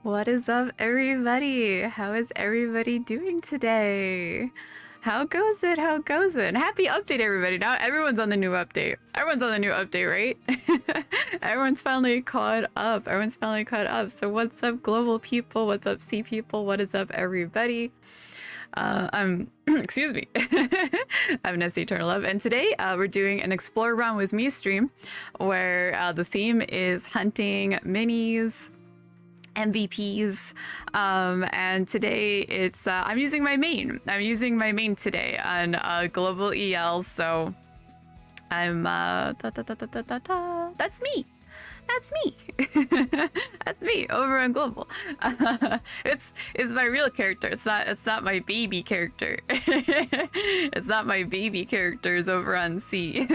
What is up, everybody? How is everybody doing today? How goes it? How goes it? Happy update, everybody. Now everyone's on the new update. Everyone's on the new update, right? Everyone's finally caught up. Everyone's finally caught up. So what's up, global people? What's up, sea people? What is up, everybody? Excuse me. I'm NesiEL, and today we're doing an Explore Around with Me stream where the theme is hunting minis, MVPs, and today it's I'm using my main. I'm using my main today on global EL, so I'm that's me. That's me. That's me over on global. It's my real character. It's not my baby character. It's not my baby characters over on C.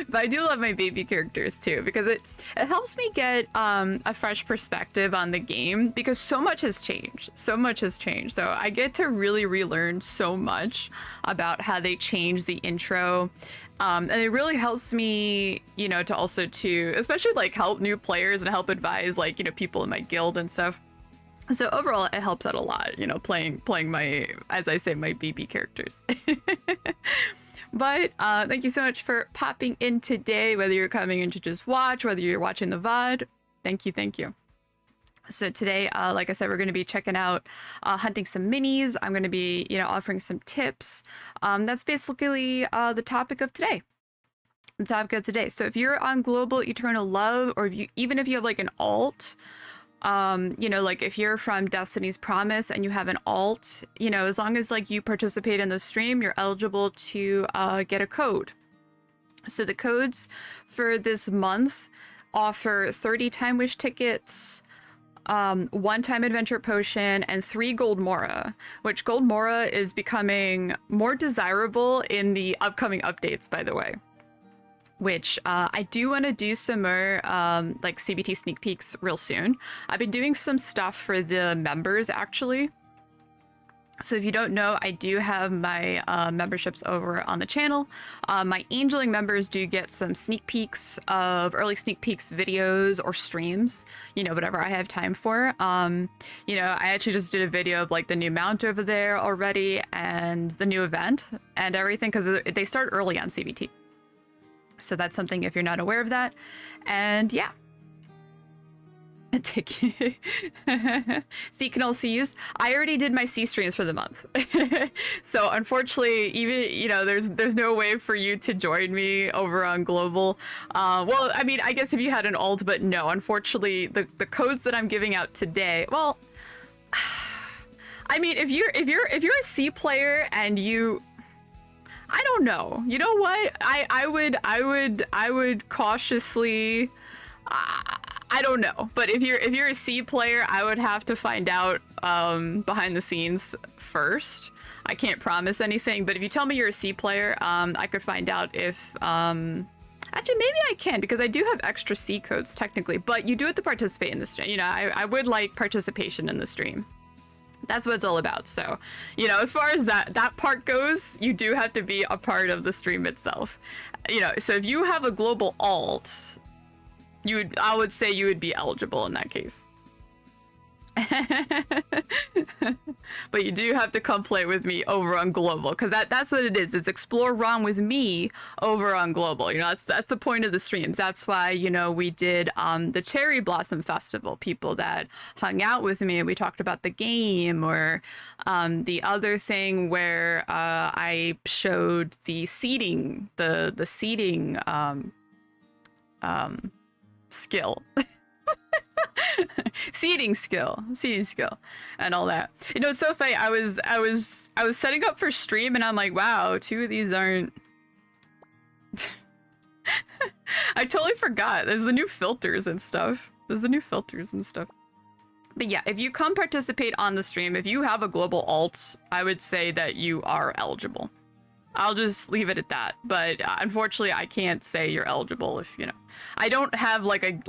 But I do love my baby characters too, because it helps me get a fresh perspective on the game, because so much has changed. So much has changed. So I get to really relearn so much about how they changed the intro. And it really helps me, you know, to also especially like help new players and help advise like, you know, people in my guild and stuff. So overall, it helps out a lot, you know, playing my, as I say, my BB characters. But thank you so much for popping in today, whether you're coming in to just watch, whether you're watching the VOD. Thank you, thank you. So today, like I said, we're going to be checking out hunting some minis. I'm going to be, you know, offering some tips. That's basically the topic of today. The topic of today. So if you're on Global Eternal Love, or even if you have like an alt, you know, like if you're from Destiny's Promise and you have an alt, you know, as long as like you participate in the stream, you're eligible to get a code. So the codes for this month offer 30 Time Wish tickets, 1 Time Adventure Potion, and 3 Gold Mora, which Gold Mora is becoming more desirable in the upcoming updates, by the way. Which I do want to do some more like CBT sneak peeks real soon. I've been doing some stuff for the members, actually. So if you don't know, I do have my memberships over on the channel. My Angeling members do get some sneak peeks of early sneak peeks videos or streams, you know, whatever I have time for. You know, I actually just did a video of like the new mount over there already and the new event and everything, because they start early on CBT. So that's something if you're not aware of that. And yeah. C can also use. I already did my C streams for the month. So unfortunately, even, you know, there's no way for you to join me over on global. Well, I mean, I guess if you had an alt, but no, unfortunately, the codes that I'm giving out today, well, I mean, if you're a C player and you, I don't know. You know what? I would cautiously. I don't know, but if you're a C player, I would have to find out behind the scenes first. I can't promise anything, but if you tell me you're a C player, I could find out if actually maybe I can, because I do have extra C codes technically, but you do have to participate in the stream. You know, I would like participation in the stream. That's what it's all about. So, you know, as far as that part goes, you do have to be a part of the stream itself. You know, so if you have a global alt, I would say you would be eligible in that case. But you do have to come play with me over on global, because that's what it is. It's Explore Around with me over on global. You know, that's the point of the streams. That's why, you know, we did the Cherry Blossom Festival. People that hung out with me and we talked about the game, or the other thing where I showed the seeding, the seeding skill. seeding skill and all that. You know, it's so funny. I was setting up for stream and I'm like, wow, 2 of these aren't. I totally forgot. There's the new filters and stuff. But yeah, if you come participate on the stream, if you have a global alt, I would say that you are eligible. I'll just leave it at that. But unfortunately, I can't say you're eligible if, you know, I don't have like a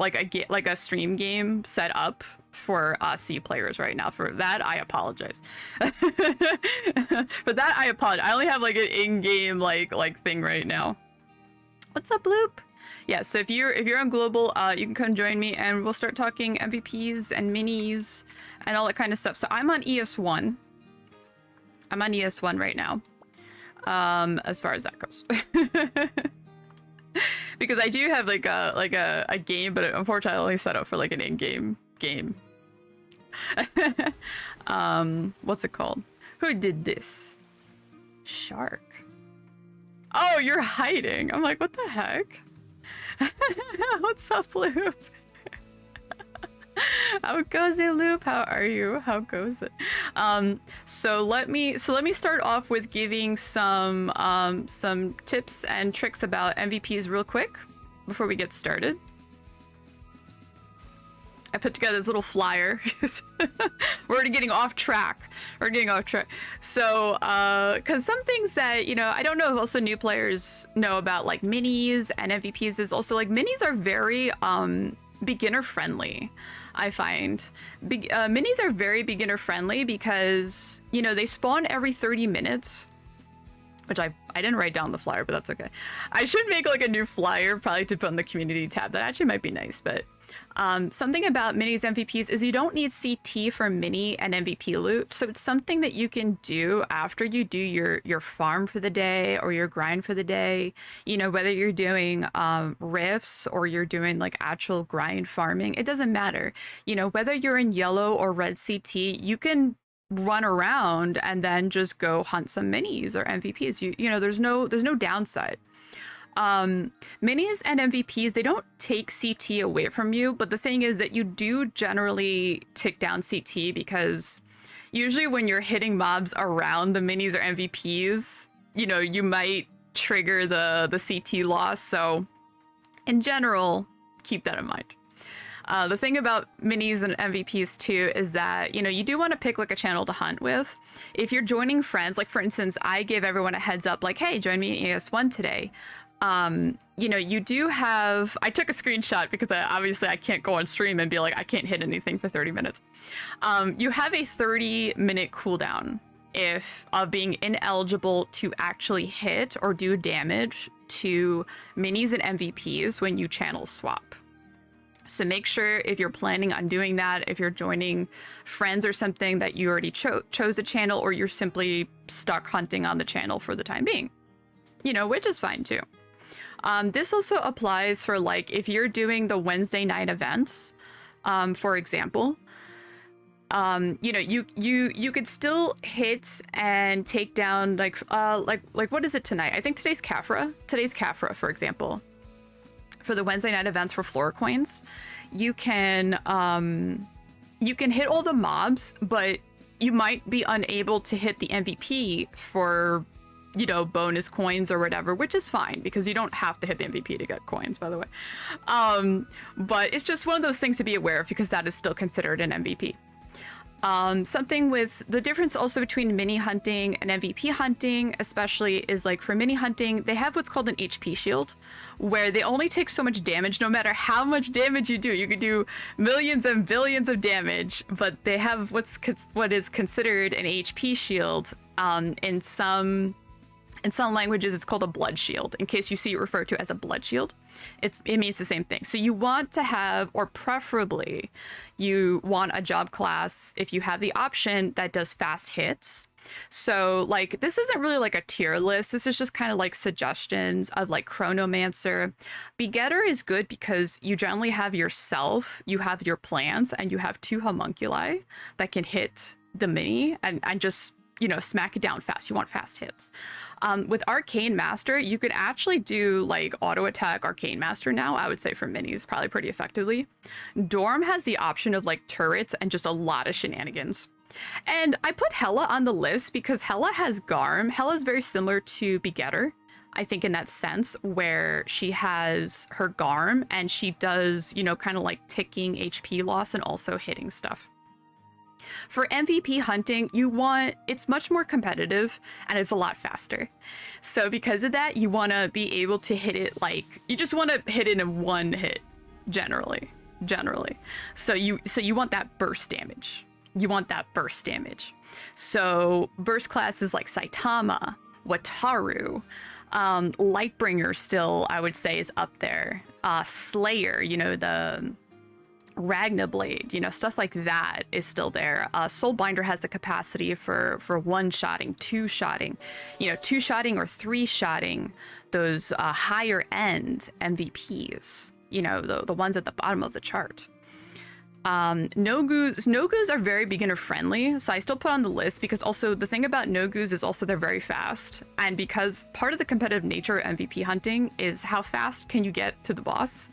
stream game set up for C players right now. For that, I apologize. For that, I apologize. I only have like an in-game like thing right now. What's up, Loop? Yeah, so if you're on global, you can come join me and we'll start talking MVPs and minis and all that kind of stuff. So I'm on ES1. I'm on ES1 right now. As far as that goes. Because I do have like a game, but unfortunately I only set up for like an in-game game. What's it called? Who did this? Shark. Oh, you're hiding. I'm like, what the heck? What's up, Loop? How goes it, Loop? How are you? How goes it? So let me start off with giving some tips and tricks about MVPs real quick before we get started. I put together this little flyer. We're already getting off track. We're getting off track. So, because some things that, you know, I don't know if also new players know about, like minis and MVPs, is also like minis are very beginner friendly. I find minis are very beginner friendly because, you know, they spawn every 30 minutes. Which I didn't write down the flyer, but that's okay. I should make like a new flyer probably to put on the community tab. That actually might be nice. But something about minis MVPs is you don't need CT for mini and MVP loot. So it's something that you can do after you do your farm for the day or your grind for the day. You know, whether you're doing rifts or you're doing like actual grind farming, it doesn't matter. You know, whether you're in yellow or red CT, you can run around and then just go hunt some minis or MVPs. You know, there's no downside. Minis and MVPs, they don't take CT away from you, but the thing is that you do generally tick down CT because usually when you're hitting mobs around the minis or MVPs, you know, you might trigger the CT loss. So in general, keep that in mind. The thing about minis and MVPs too is that, you know, you do want to pick like a channel to hunt with. If you're joining friends, like for instance, I give everyone a heads up like, hey, join me in ES1 today. You know, you do have, I took a screenshot because obviously I can't go on stream and be like, I can't hit anything for 30 minutes. You have a 30-minute cooldown of being ineligible to actually hit or do damage to minis and MVPs when you channel swap. So make sure if you're planning on doing that, if you're joining friends or something, that you already chose a channel or you're simply stuck hunting on the channel for the time being, you know, which is fine too. This also applies for like if you're doing the Wednesday night events, for example, you know, you could still hit and take down like what is it tonight? I think today's Kafra, for example. For the Wednesday night events for floor coins, you can hit all the mobs, but you might be unable to hit the MVP for, you know, bonus coins or whatever, which is fine because you don't have to hit the MVP to get coins, by the way. But it's just one of those things to be aware of because that is still considered an MVP. Something with the difference also between mini hunting and MVP hunting, especially, is like for mini hunting, they have what's called an HP shield, where they only take so much damage no matter how much damage you do. You could do millions and billions of damage, but they have what is considered an HP shield. In some languages, it's called a blood shield, in case you see it referred to as a blood shield. It means the same thing. So you want to have, or preferably, you want a job class, if you have the option, that does fast hits. So like, this isn't really like a tier list. This is just kind of like suggestions of like Chronomancer. Begetter is good because you generally have yourself, you have your plants, and you have 2 homunculi that can hit the mini and just, you know, smack it down fast. You want fast hits. With Arcane Master, you could actually do like auto attack Arcane Master now, I would say for minis, probably pretty effectively. Dorm has the option of like turrets and just a lot of shenanigans. And I put Hela on the list because Hela has Garm. Hela is very similar to Begetter, I think, in that sense, where she has her Garm and she does, you know, kind of like ticking HP loss and also hitting stuff. For MVP hunting, it's much more competitive and it's a lot faster. So because of that, you want to be able to hit it like, you just want to hit it in one hit, generally. So you want that burst damage. So burst classes like Saitama, Wataru, Lightbringer still, I would say, is up there. Slayer, you know, the Ragnarblade, you know, stuff like that is still there. Soulbinder has the capacity for one-shotting, two-shotting, you know, two-shotting or three-shotting those higher end MVPs, you know, the ones at the bottom of the chart. No-goos are very beginner friendly, so I still put on the list because also the thing about no-goos is also they're very fast, and because part of the competitive nature of MVP hunting is how fast can you get to the boss.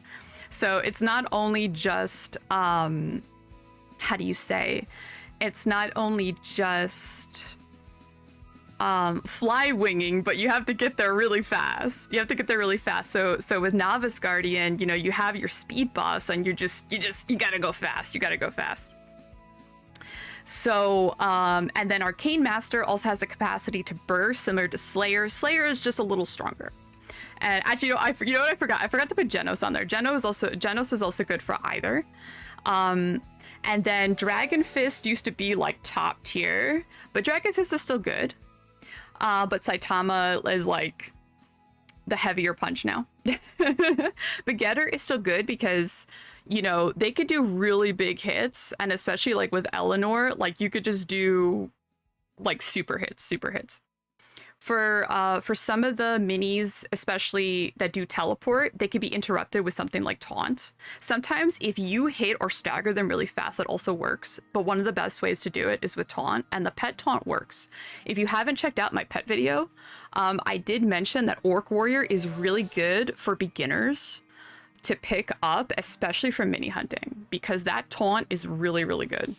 So it's not only just how do you say, it's not only just fly winging, but you have to get there really fast. You have to get there really fast. So with Novice Guardian, you know, you have your speed buffs and you gotta go fast. You gotta go fast. So and then Arcane Master also has the capacity to burst, similar to Slayer. Slayer is just a little stronger. And actually, you know what I forgot? I forgot to put Genos on there. Genos is also good for either. And then Dragon Fist used to be like top tier, but Dragon Fist is still good. But Saitama is like the heavier punch now. But Getter is still good because, you know, they could do really big hits, and especially like with Eleanor, like you could just do like super hits. For some of the minis, especially that do teleport, they could be interrupted with something like Taunt. Sometimes if you hit or stagger them really fast, it also works. But one of the best ways to do it is with Taunt, and the pet Taunt works. If you haven't checked out my pet video, I did mention that Orc Warrior is really good for beginners to pick up, especially for mini hunting, because that Taunt is really, really good.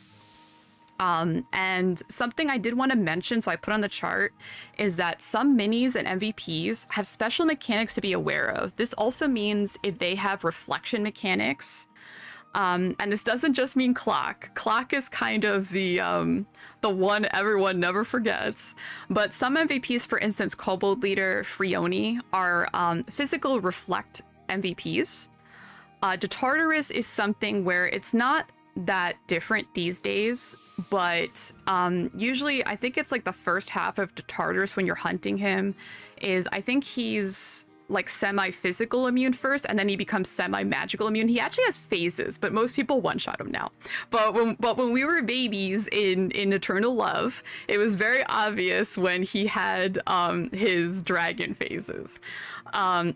And something I did want to mention, so I put on the chart, is that some minis and MVPs have special mechanics to be aware of. This also means if they have reflection mechanics, and this doesn't just mean clock. Clock is kind of the one everyone never forgets. But some MVPs, for instance, Kobold Leader, Frioni, are physical reflect MVPs. Tartarus is something where it's not that different these days, but usually I think it's like the first half of Tartarus when you're hunting him is, I think he's like semi-physical immune first, and then he becomes semi-magical immune. He actually has phases, but most people one-shot him now. But when we were babies in Eternal Love, it was very obvious when he had his dragon phases. And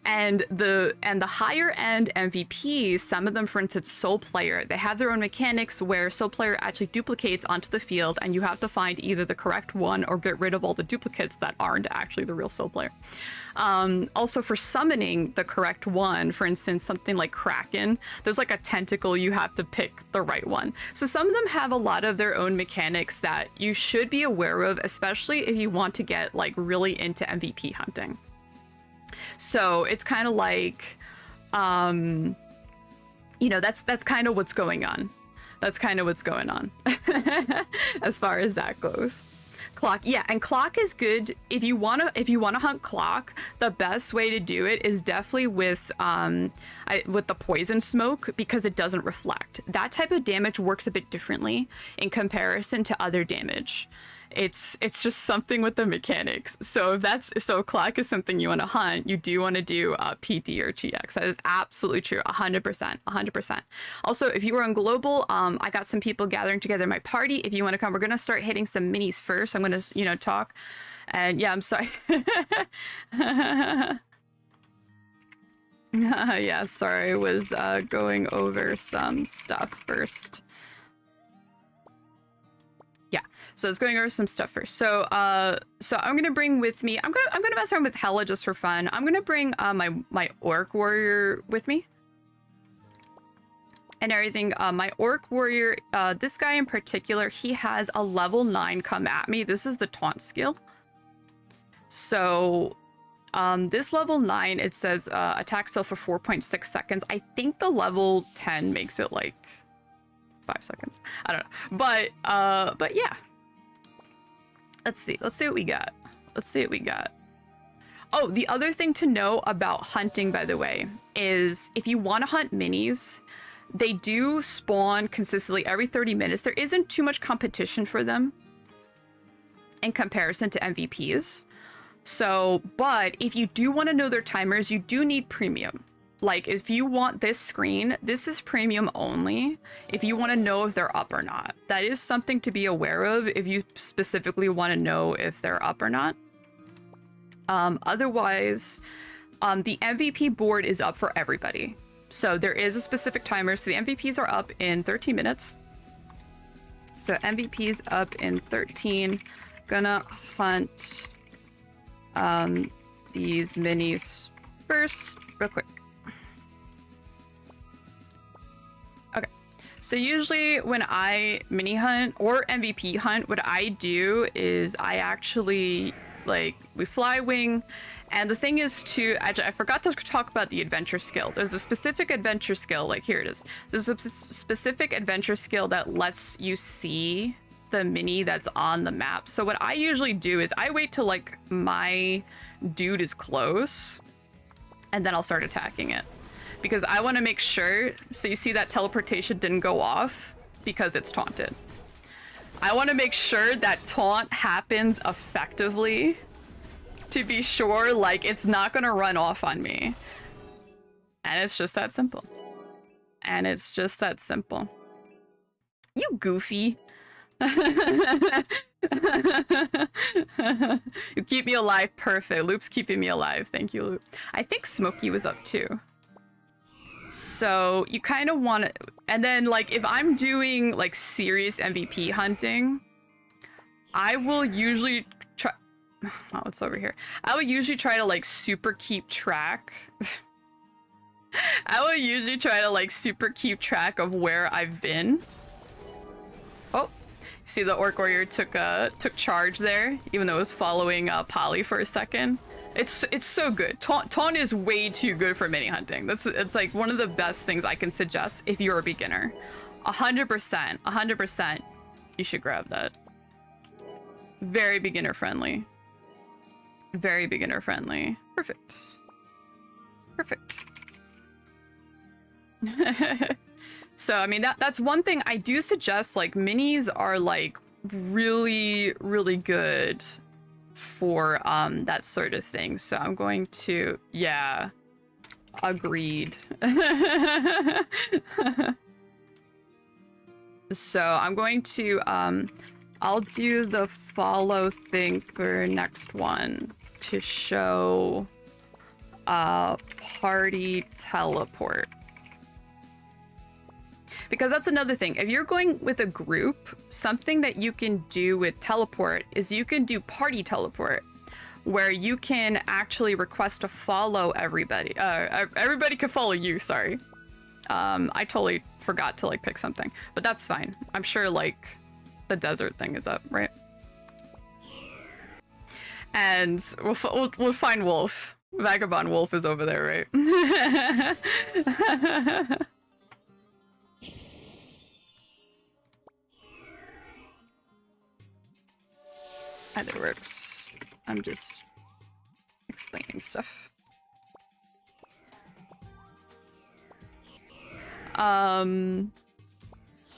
the higher end MVPs, some of them, for instance, Soul Player, they have their own mechanics where Soul Player actually duplicates onto the field, and you have to find either the correct one or get rid of all the duplicates that aren't actually the real Soul Player. Also for summoning the correct one, for instance, something like Kraken, there's like a tentacle, you have to pick the right one. So some of them have a lot of their own mechanics that you should be aware of, especially if you want to get like really into MVP hunting. So it's kind of like, you know, that's kind of what's going on. That's kind of what's going on as far as that goes. Clock, yeah, and clock is good if you wanna hunt clock. The best way to do it is definitely with the poison smoke, because it doesn't reflect. That type of damage works a bit differently in comparison to other damage. It's just something with the mechanics. So if clock is something you want to hunt, you do want to do PD or GX. That is absolutely true. 100%. Also, if you were on global, I got some people gathering together in my party. If you want to come, we're gonna start hitting some minis first. I'm gonna, you know, talk. And yeah, I'm sorry. Yeah, sorry. I was going over some stuff first. Yeah, so I was going over some stuff first. So I'm gonna bring with me. I'm gonna mess around with Hela just for fun. I'm gonna bring my Orc Warrior with me and everything. My Orc Warrior, this guy in particular, he has a level 9 come at me. This is the taunt skill. So this level 9, it says attack self for 4.6 seconds. I think the level 10 makes it like 5 seconds. I don't know. But yeah. Let's see what we got. Oh, the other thing to know about hunting, by the way, is if you want to hunt minis, they do spawn consistently every 30 minutes. There isn't too much competition for them in comparison to MVPs. So, but if you do want to know their timers, you do need premium. Like, if you want this screen, this is premium only. If you want to know if they're up or not, that is something to be aware of if you specifically want to know if they're up or not. Otherwise, the MVP board is up for everybody. So there is a specific timer. So the MVPs are up in 13 minutes. So MVPs up in 13. Gonna hunt these minis first, real quick. Okay. So usually when I mini hunt or MVP hunt, what I do is I actually, like, we fly wing. And the thing is to, actually, I forgot to talk about the adventure skill. There's a specific adventure skill, like here it is. There's a specific adventure skill that lets you see the mini that's on the map. So what I usually do is I wait till like my dude is close and then I'll start attacking it. Because I want to make sure, so you see that teleportation didn't go off because it's taunted. I want to make sure that taunt happens effectively to be sure, like, it's not gonna run off on me. And it's just that simple. And it's just that simple. You goofy. You keep me alive. Perfect. Loop's keeping me alive. Thank you, Loop. I think Smokey was up too. So you kind of want to, and then like if I'm doing like serious MVP hunting, I will usually try, oh, it's over here. I will usually try to like super keep track. I will usually try to like super keep track of where I've been. Oh, see the Orc Warrior took charge there, even though it was following Polly for a second. It's so good. Taunt is way too good for mini hunting. It's like one of the best things I can suggest if you're a beginner. 100%, you should grab that. Very beginner friendly. Very beginner friendly. Perfect. Perfect. So I mean that's one thing I do suggest. Like minis are like really good for that sort of thing. So I'm going to, yeah, agreed. So I'm going to I'll do the follow thing for next one to show party teleport. Because that's another thing. If you're going with a group, something that you can do with teleport is you can do party teleport, where you can actually request to follow everybody. Everybody can follow you, sorry. I totally forgot to like pick something, but that's fine. I'm sure like the desert thing is up, right? And we'll find Wolf. Vagabond Wolf is over there, right? Either works. I'm just explaining stuff.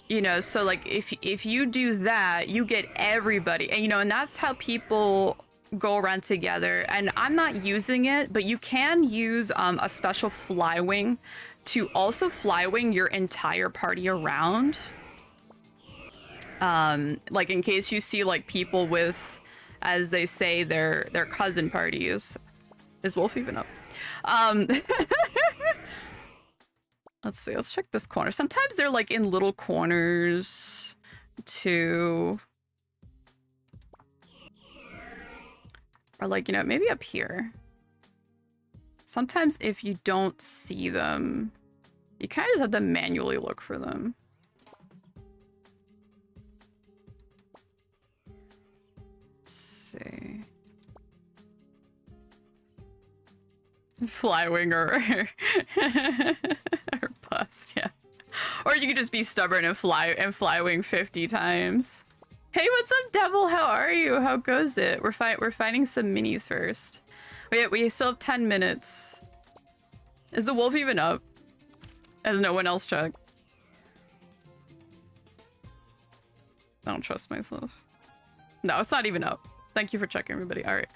You know, so like if you do that, you get everybody, and you know, and that's how people go around together. And I'm not using it, but you can use a special fly wing to also fly wing your entire party around. Like in case you see like people with, as they say, their cousin parties. Is Wolf even up? Let's see, let's check this corner. Sometimes they're like in little corners too. Or like, you know, maybe up here. Sometimes if you don't see them, you kind of just have to manually look for them. See. Flywing or bust, yeah. Or you could just be stubborn and flywing 50 times. Hey, what's up, Devil? How are you? How goes it? We're fighting some minis first. We still have 10 minutes. Is the wolf even up? Has no one else checked? I don't trust myself. No, it's not even up. Thank you for checking, everybody. All right,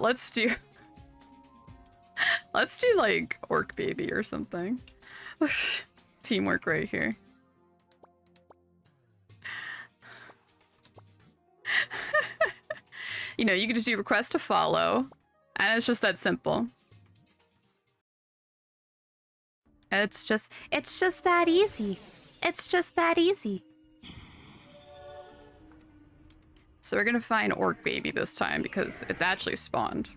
let's do let's do like Orc Baby or something. Teamwork right here. You know, you can just do request to follow, and it's just that simple. It's just that easy. It's just that easy. So we're gonna find Orc Baby this time because it's actually spawned.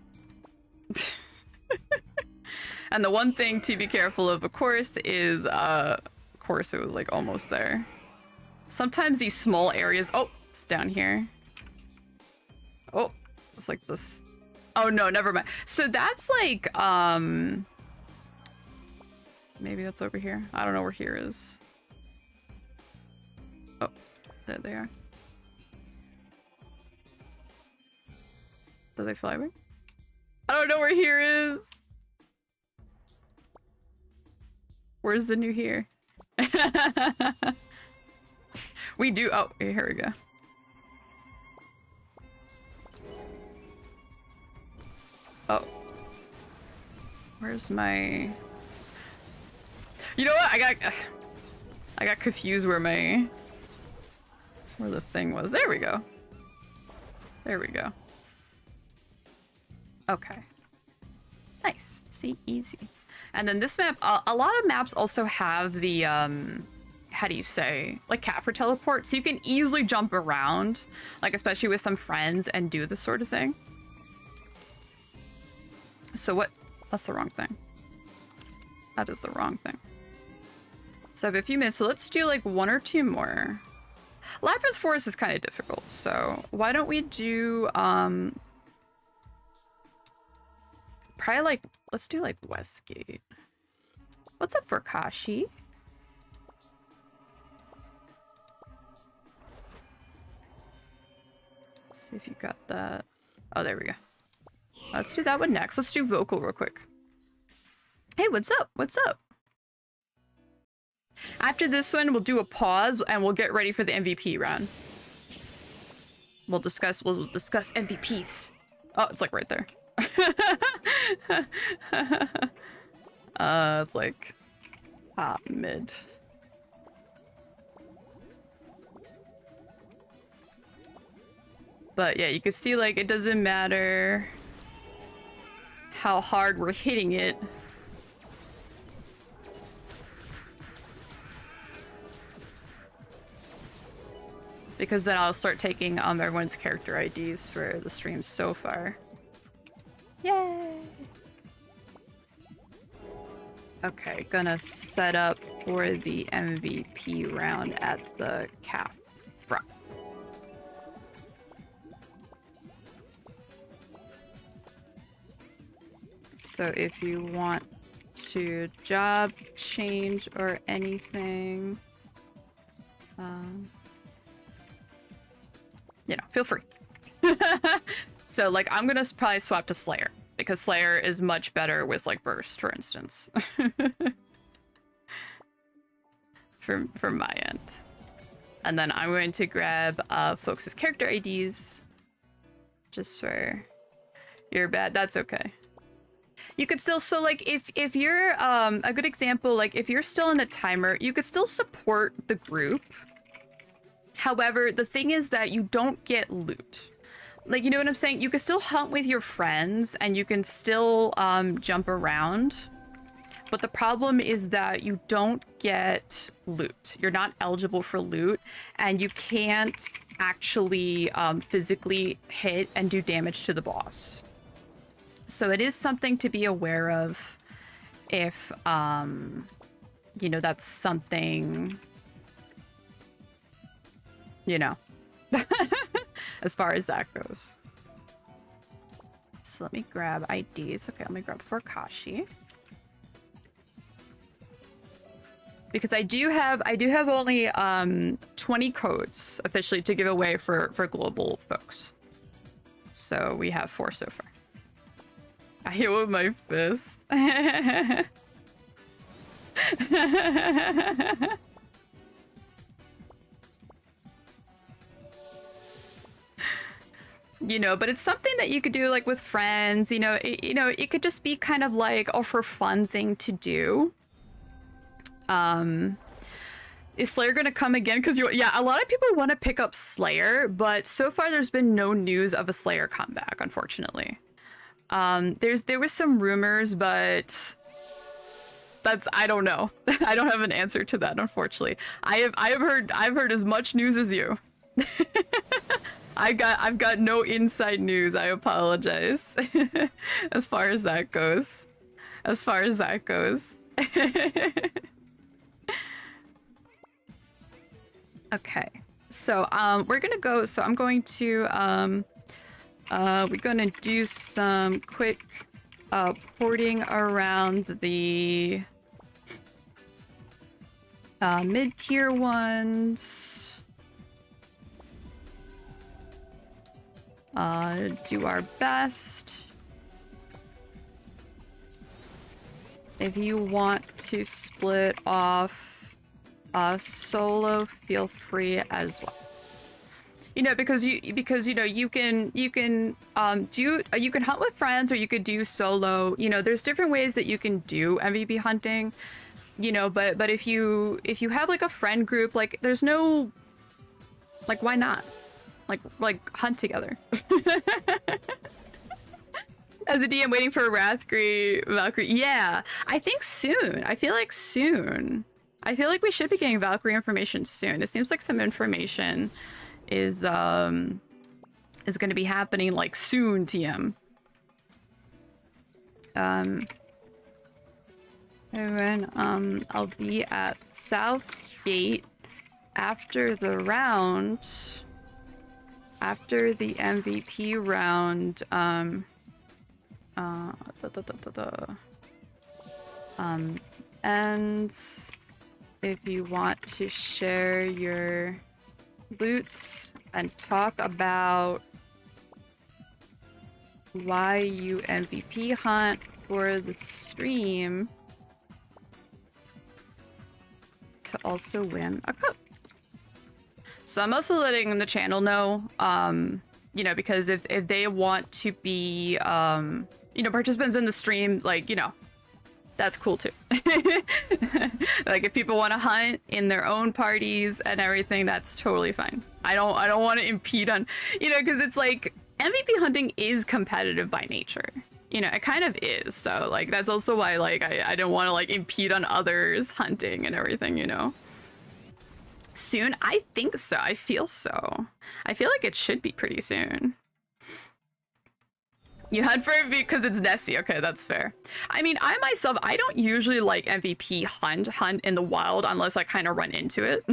And the one thing to be careful of course, is, of course it was like almost there. Sometimes these small areas, oh, it's down here. Oh, it's like this. Oh no, never mind. So that's like, maybe that's over here. I don't know where here is. Oh, there they are. Do they fly away? I don't know where here is. Where's the new here? We do. Oh, here we go. Oh. Where's my... You know what? I got confused where the thing was. There we go. There we go. Okay. Nice. See? Easy. And then this map, a lot of maps also have the, how do you say, like Catford teleport, so you can easily jump around, like especially with some friends, and do this sort of thing. So what? That's the wrong thing. That is the wrong thing. So I have a few minutes, so let's do like 1 or 2 more. Labyrinth Forest is kind of difficult, so why don't we do, probably like, let's do like Westgate. What's up for Kashi? See if you got that. Oh, there we go. Let's do that one next. Let's do vocal real quick. Hey, what's up? What's up? After this one, we'll do a pause and we'll get ready for the MVP round. We'll discuss MVPs. Oh, it's like right there. It's like mid. But yeah, you can see like it doesn't matter how hard we're hitting it. Because then I'll start taking everyone's character IDs for the stream so far. Yay! Okay, gonna set up for the MVP round at the calf front. So if you want to job change or anything, you know, feel free. So like I'm gonna probably swap to Slayer because Slayer is much better with like burst, for instance. from my end. And then I'm going to grab folks' character IDs just for your bad. That's okay. You could still, so like if you're a good example, like if you're still in the timer, you could still support the group. However, the thing is that you don't get loot. Like, you know what I'm saying? You can still hunt with your friends and you can still jump around. But the problem is that you don't get loot. You're not eligible for loot and you can't actually physically hit and do damage to the boss. So it is something to be aware of if, you know, that's something, you know, as far as that goes. So let me grab IDs. Okay, let me grab for Kashi. Because I do have only 20 codes officially to give away for global folks. So we have 4 so far. I hit with my fists. You know, but it's something that you could do like with friends, you know, it could just be kind of like a for fun thing to do. Is Slayer gonna come again? Because yeah, a lot of people want to pick up Slayer, but so far there's been no news of a Slayer comeback, unfortunately. There was some rumors, but I don't know. I don't have an answer to that, unfortunately. I've heard as much news as you. I've got no inside news. I apologize. As far as that goes. Okay. So we're gonna go. So I'm going to we're gonna do some quick porting around the mid-tier ones. Do our best. If you want to split off solo, feel free as well. You know, because you know you can hunt with friends, or you could do solo. You know, there's different ways that you can do MVP hunting. You know, but if you have like a friend group, like there's no, like, why not? Like hunt together. As a DM waiting for Valkyrie. Yeah, I think soon. I feel like soon. I feel like we should be getting Valkyrie information soon. It seems like some information is going to be happening like soon, TM. And then I'll be at South Gate after the round. After the MVP round, and if you want to share your loots and talk about why you MVP hunt for the stream to also win a cup. So I'm also letting the channel know, you know, because if they want to be, you know, participants in the stream, like, you know, that's cool too. Like if people want to hunt in their own parties and everything, that's totally fine. I don't want to impede on, you know, because it's like MVP hunting is competitive by nature. You know, it kind of is. So like, that's also why like I don't want to like impede on others hunting and everything, you know. Soon? I think so. I feel so. I feel like it should be pretty soon. You hunt for it because it's Nesi. Okay, that's fair. I mean, I myself, I don't usually like MVP hunt in the wild unless I kind of run into it.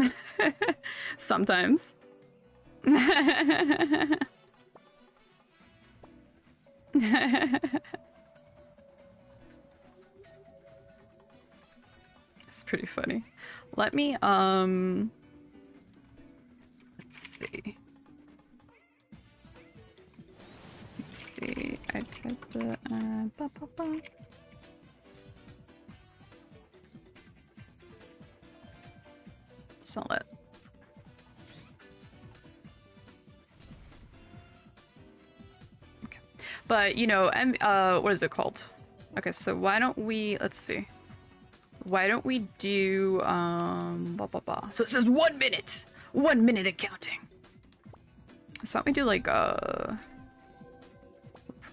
Sometimes. It's pretty funny. Let me, let's see. I typed the Just don't let. Okay, but you know, what is it called? Okay, so why don't we? Let's see. Why don't we do So it says 1 minute. 1 minute and counting. So why don't we do like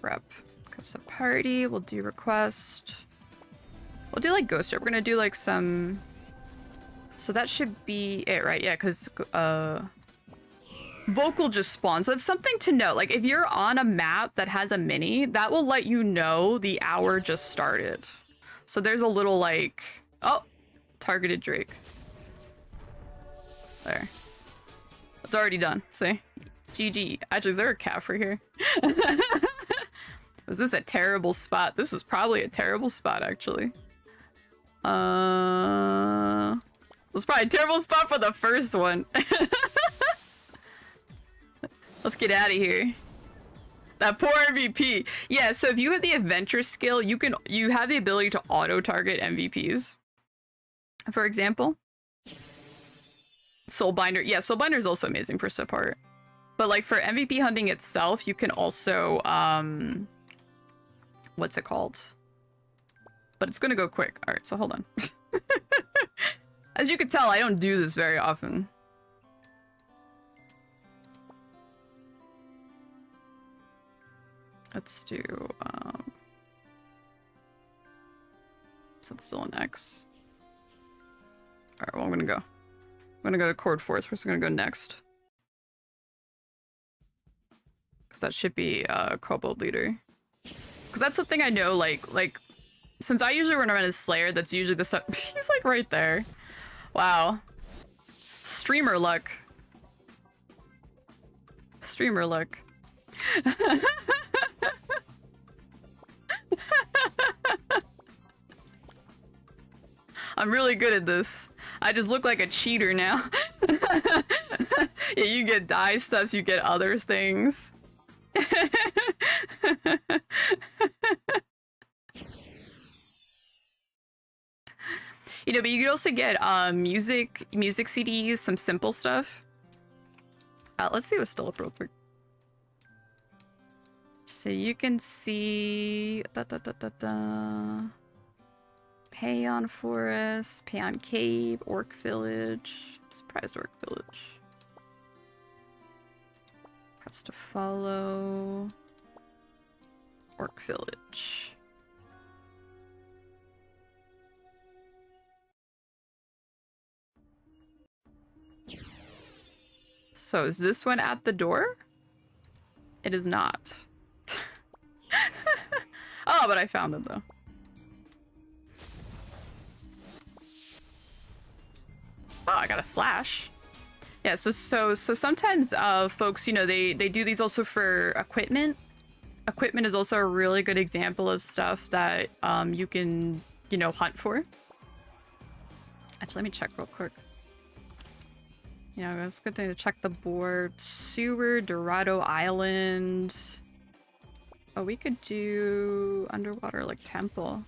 prep. Okay, so party, we'll do request. We'll do like ghoster. We're gonna do like some. So that should be it, right? Yeah, because vocal just spawned. So it's something to note. Like if you're on a map that has a mini, that will let you know the hour just started. So there's a little like, oh, targeted Drake. There. It's already done. See? GG. Actually, is there a Caffrey here? Was this a terrible spot? This was probably a terrible spot, actually. It was probably a terrible spot for the first one. Let's get out of here. That poor MVP. Yeah, so if you have the adventure skill, you have the ability to auto-target MVPs. For example. Soulbinder. Yeah, Soulbinder is also amazing for support. But like for MVP hunting itself, you can also what's it called? But it's gonna go quick. All right, so hold on. As you can tell, I don't do this very often. Let's do so it's still an X. All right, well, I'm gonna go to Chord Force. We're just gonna go next. Because that should be Kobold Leader. Because that's the thing I know, like, since I usually run around as Slayer, that's usually the stuff. He's like right there. Wow. Streamer luck. Streamer luck. I'm really good at this. I just look like a cheater now. Yeah, you get dye stuffs, you get other things. You know, but you could also get music CDs, some simple stuff. Let's see what's still up real quick. So you can see Payon Forest, Payon Cave, Orc Village. I'm surprised Orc Village. Press to follow. Orc Village. So is this one at the door? It is not. Oh, but I found it though. Oh, I got a slash. Yeah, so sometimes folks, you know, they do these also for equipment. Equipment is also a really good example of stuff that you can, you know, hunt for. Actually, let me check real quick. You know, it's a good thing to check the board. Sewer, Dorado Island. Oh, we could do underwater, like, temple.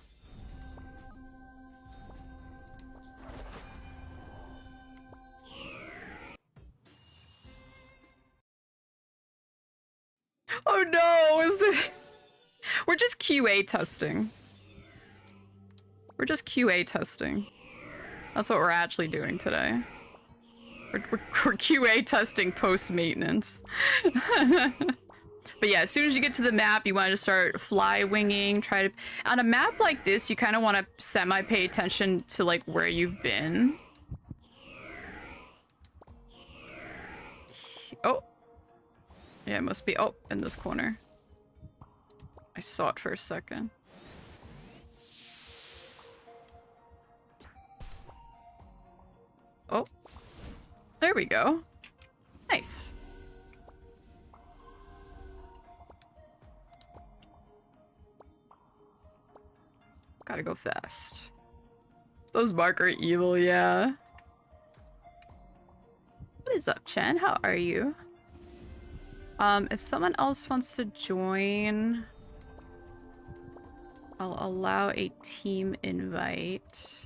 Oh no, is this... We're just QA testing. We're just QA testing. That's what we're actually doing today. We're QA testing post-maintenance. But yeah, as soon as you get to the map, you want to start fly winging, try to... On a map like this, you kind of want to semi-pay attention to, like, where you've been. Oh. Yeah, it must be... Oh, in this corner. I saw it for a second. Oh. There we go. Nice. Gotta go fast. Those Mark are evil, yeah. What is up, Chen? How are you? If someone else wants to join, I'll allow a team invite.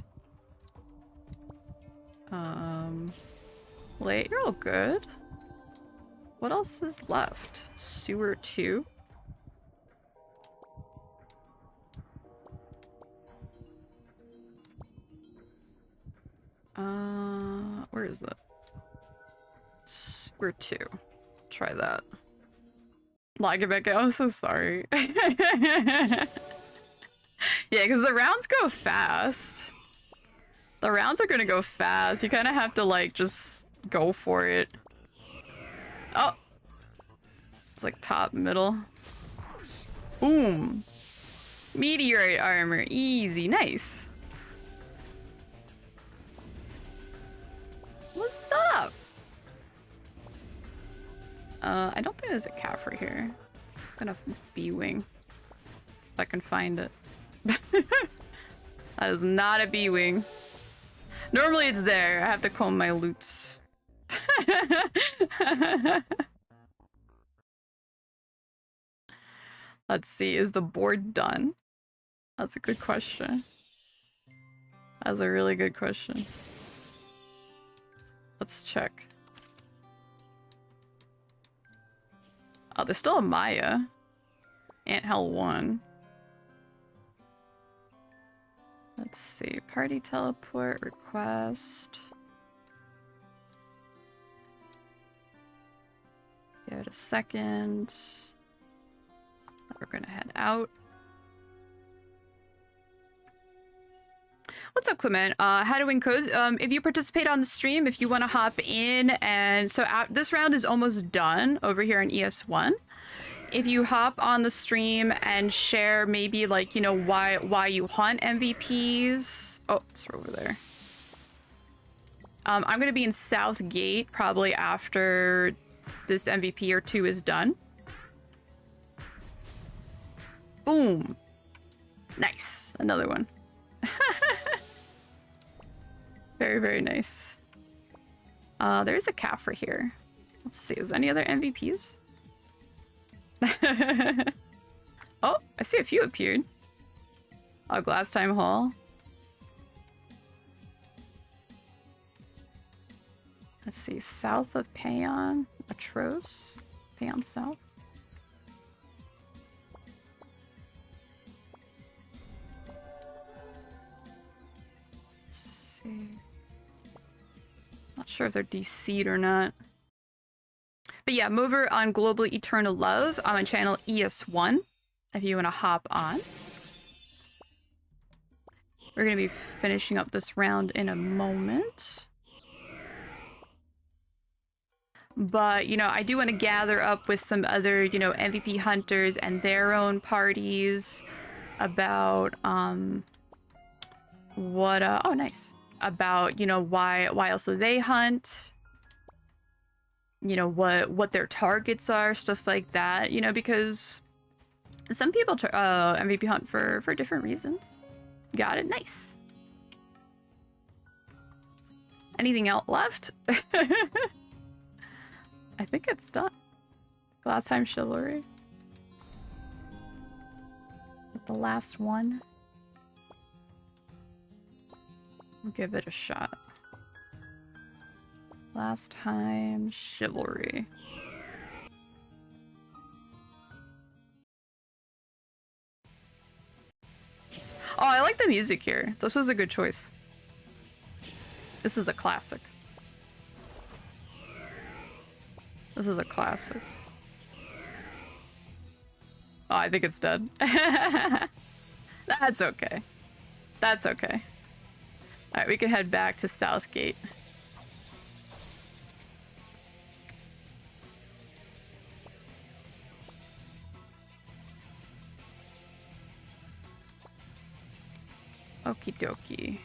Wait, you're all good. What else is left? Sewer 2? Where is it? Sewer 2. Try that. Log it back out. I'm so sorry. Yeah, because the rounds go fast. The rounds are gonna go fast. You kind of have to, like, just go for it. Oh! It's like top, middle. Boom! Meteorite armor. Easy. Nice. What's up? I don't think there's a calf right here. It's gonna B-wing. If I can find it. That is not a B-wing. Normally it's there. I have to comb my loot. Let's see. Is the board done? That's a good question. That's a really good question. Let's check. Oh, there's still a Maya. Anthell 1. Let's see. Party teleport request. Give it a second. We're gonna head out. What's up, Clement? How to win codes? If you participate on the stream, if you want to hop in, and so this round is almost done over here in ES1. If you hop on the stream and share maybe like, you know, why you hunt MVPs. Oh, it's over there. I'm gonna be in South Gate probably after this MVP or 2 is done. Boom. Nice. Another one. Very, very nice. There's a calf right here. Let's see. Is there any other MVPs? Oh, I see a few appeared. Oh, Glass Time Hall. Let's see. South of Payon. Atros. Payon South. Let's see. Not sure if they're DC'd or not. But yeah, I'm over on Global Eternal Love. I'm on channel ES1 if you want to hop on. We're going to be finishing up this round in a moment. But, you know, I do want to gather up with some other, you know, MVP hunters and their own parties about, what, oh, nice. About, you know, why also they hunt. You know, what their targets are, stuff like that, you know, because some people MVP hunt for different reasons. Got it. Nice. Anything else left? I think it's done. Last time chivalry. The last one. We'll give it a shot. Last time chivalry. Oh, I like the music here. This was a good choice. This is a classic. This is a classic. Oh, I think it's dead. That's okay. That's okay. Alright, we can head back to Southgate. Okie dokie.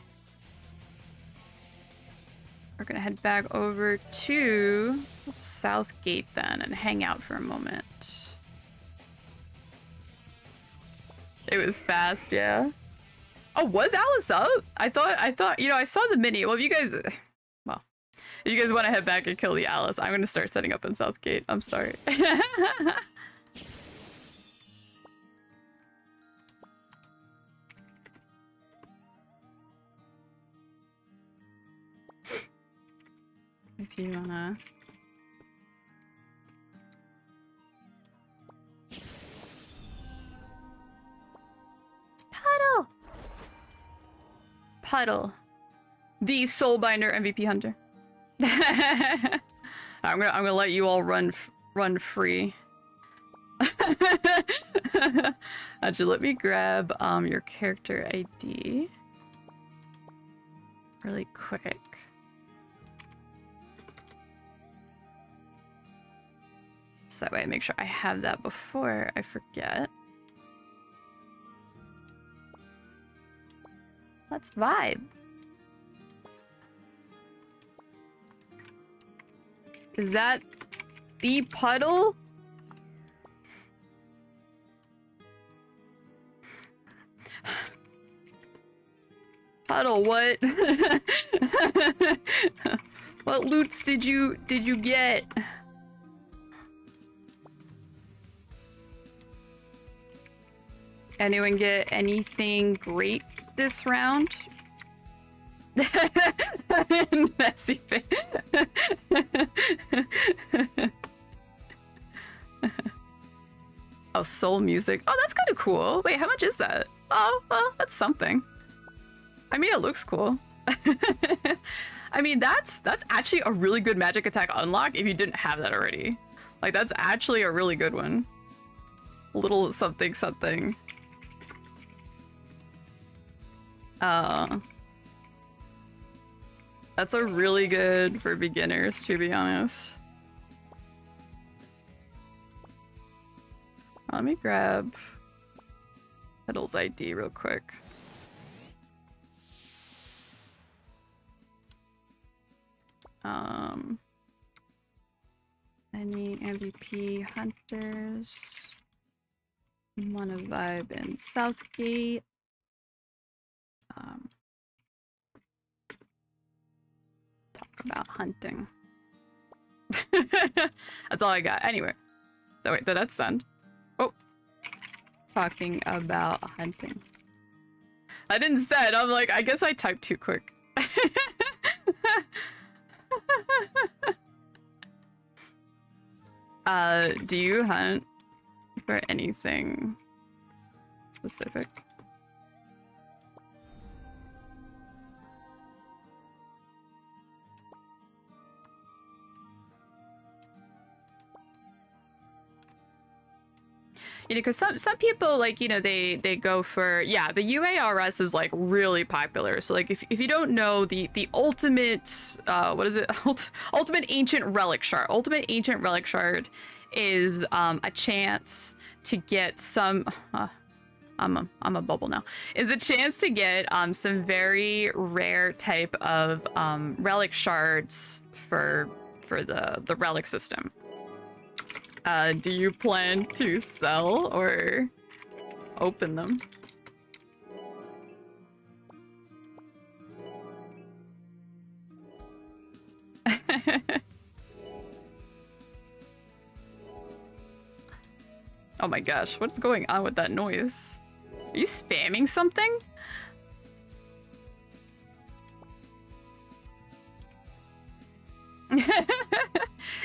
We're gonna head back over to Southgate then and hang out for a moment. It was fast, yeah. Oh, was Alice up? I thought, you know, I saw the mini. Well, if you guys, well, if you guys want to head back and kill the Alice, I'm gonna start setting up in Southgate. I'm sorry. If you wanna... Puddle! Puddle. The Soulbinder MVP hunter. I'm gonna let you all run free. Actually, let me grab your character ID really quick. So that way I make sure I have that before I forget. Let's vibe. Is that the puddle? Puddle, what? What loots did you get? Anyone get anything great this round? Messy face. Oh, soul music. Oh, that's kind of cool. Wait, how much is that? Oh, well, that's something. I mean, it looks cool. I mean, that's actually a really good magic attack unlock if you didn't have that already. Like, that's actually a really good one. A little something something. That's a really good for beginners, to be honest. Let me grab Petal's ID real quick. Any MVP hunters wanna vibe in Southgate? Talk about hunting. That's all I got. Anyway. Oh, wait, did that send? Oh. Talking about hunting. I didn't send. I'm like, I guess I typed too quick. Do you hunt for anything specific? You know, because some people, like, you know, they go for, yeah, the UARS is like really popular. So like if you don't know the ultimate what is it, ultimate ancient relic shard. Ultimate ancient relic shard is a chance to get some I'm a bubble now. Is a chance to get some very rare type of relic shards for the relic system. Do you plan to sell or open them? Oh my gosh, what's going on with that noise? Are you spamming something?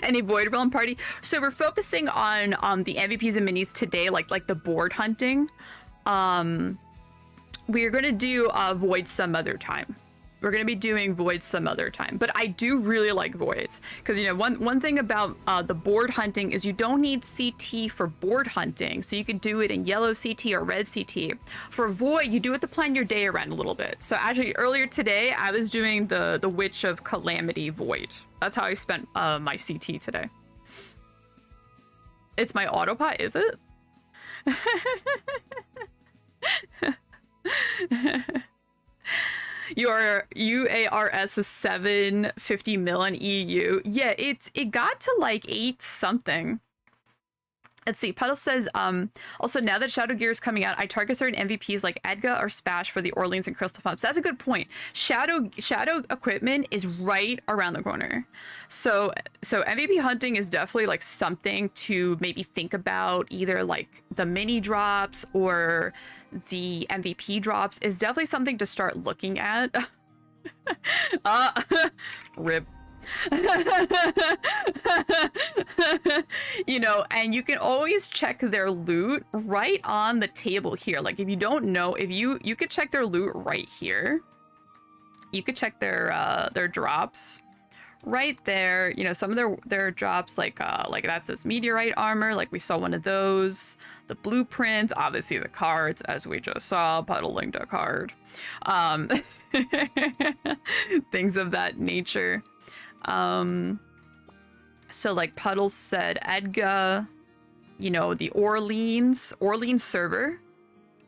Any Void Realm party? So we're focusing on the MVPs and minis today, like the board hunting. We're gonna do Void some other time. We're gonna be doing Voids some other time, but I do really like Voids because, you know, one thing about the board hunting is you don't need CT for board hunting, so you can do it in yellow CT or red CT. For Void, you do have to plan your day around a little bit. So actually, earlier today, I was doing the Witch of Calamity Void. That's how I spent my CT today. It's my autopot, is it? Your UARS is 750 mil on EU. Yeah, it got to like 8 something. Let's see. Puddle says, also now that Shadow Gear is coming out, I target certain MVPs like Edga or Spash for the Orleans and Crystal Pumps. That's a good point. Shadow equipment is right around the corner. So MVP hunting is definitely like something to maybe think about, either like the mini drops or the MVP drops is definitely something to start looking at. Rip. You know, and you can always check their loot right on the table here. Like if you don't know, if you could check their loot right here. You could check their drops right there. You know, some of their drops, like that says meteorite armor, like we saw one of those. The blueprints, obviously the cards, as we just saw. Puddle linked a card. Things of that nature. So like Puddles said, Edga, you know, the Orleans server,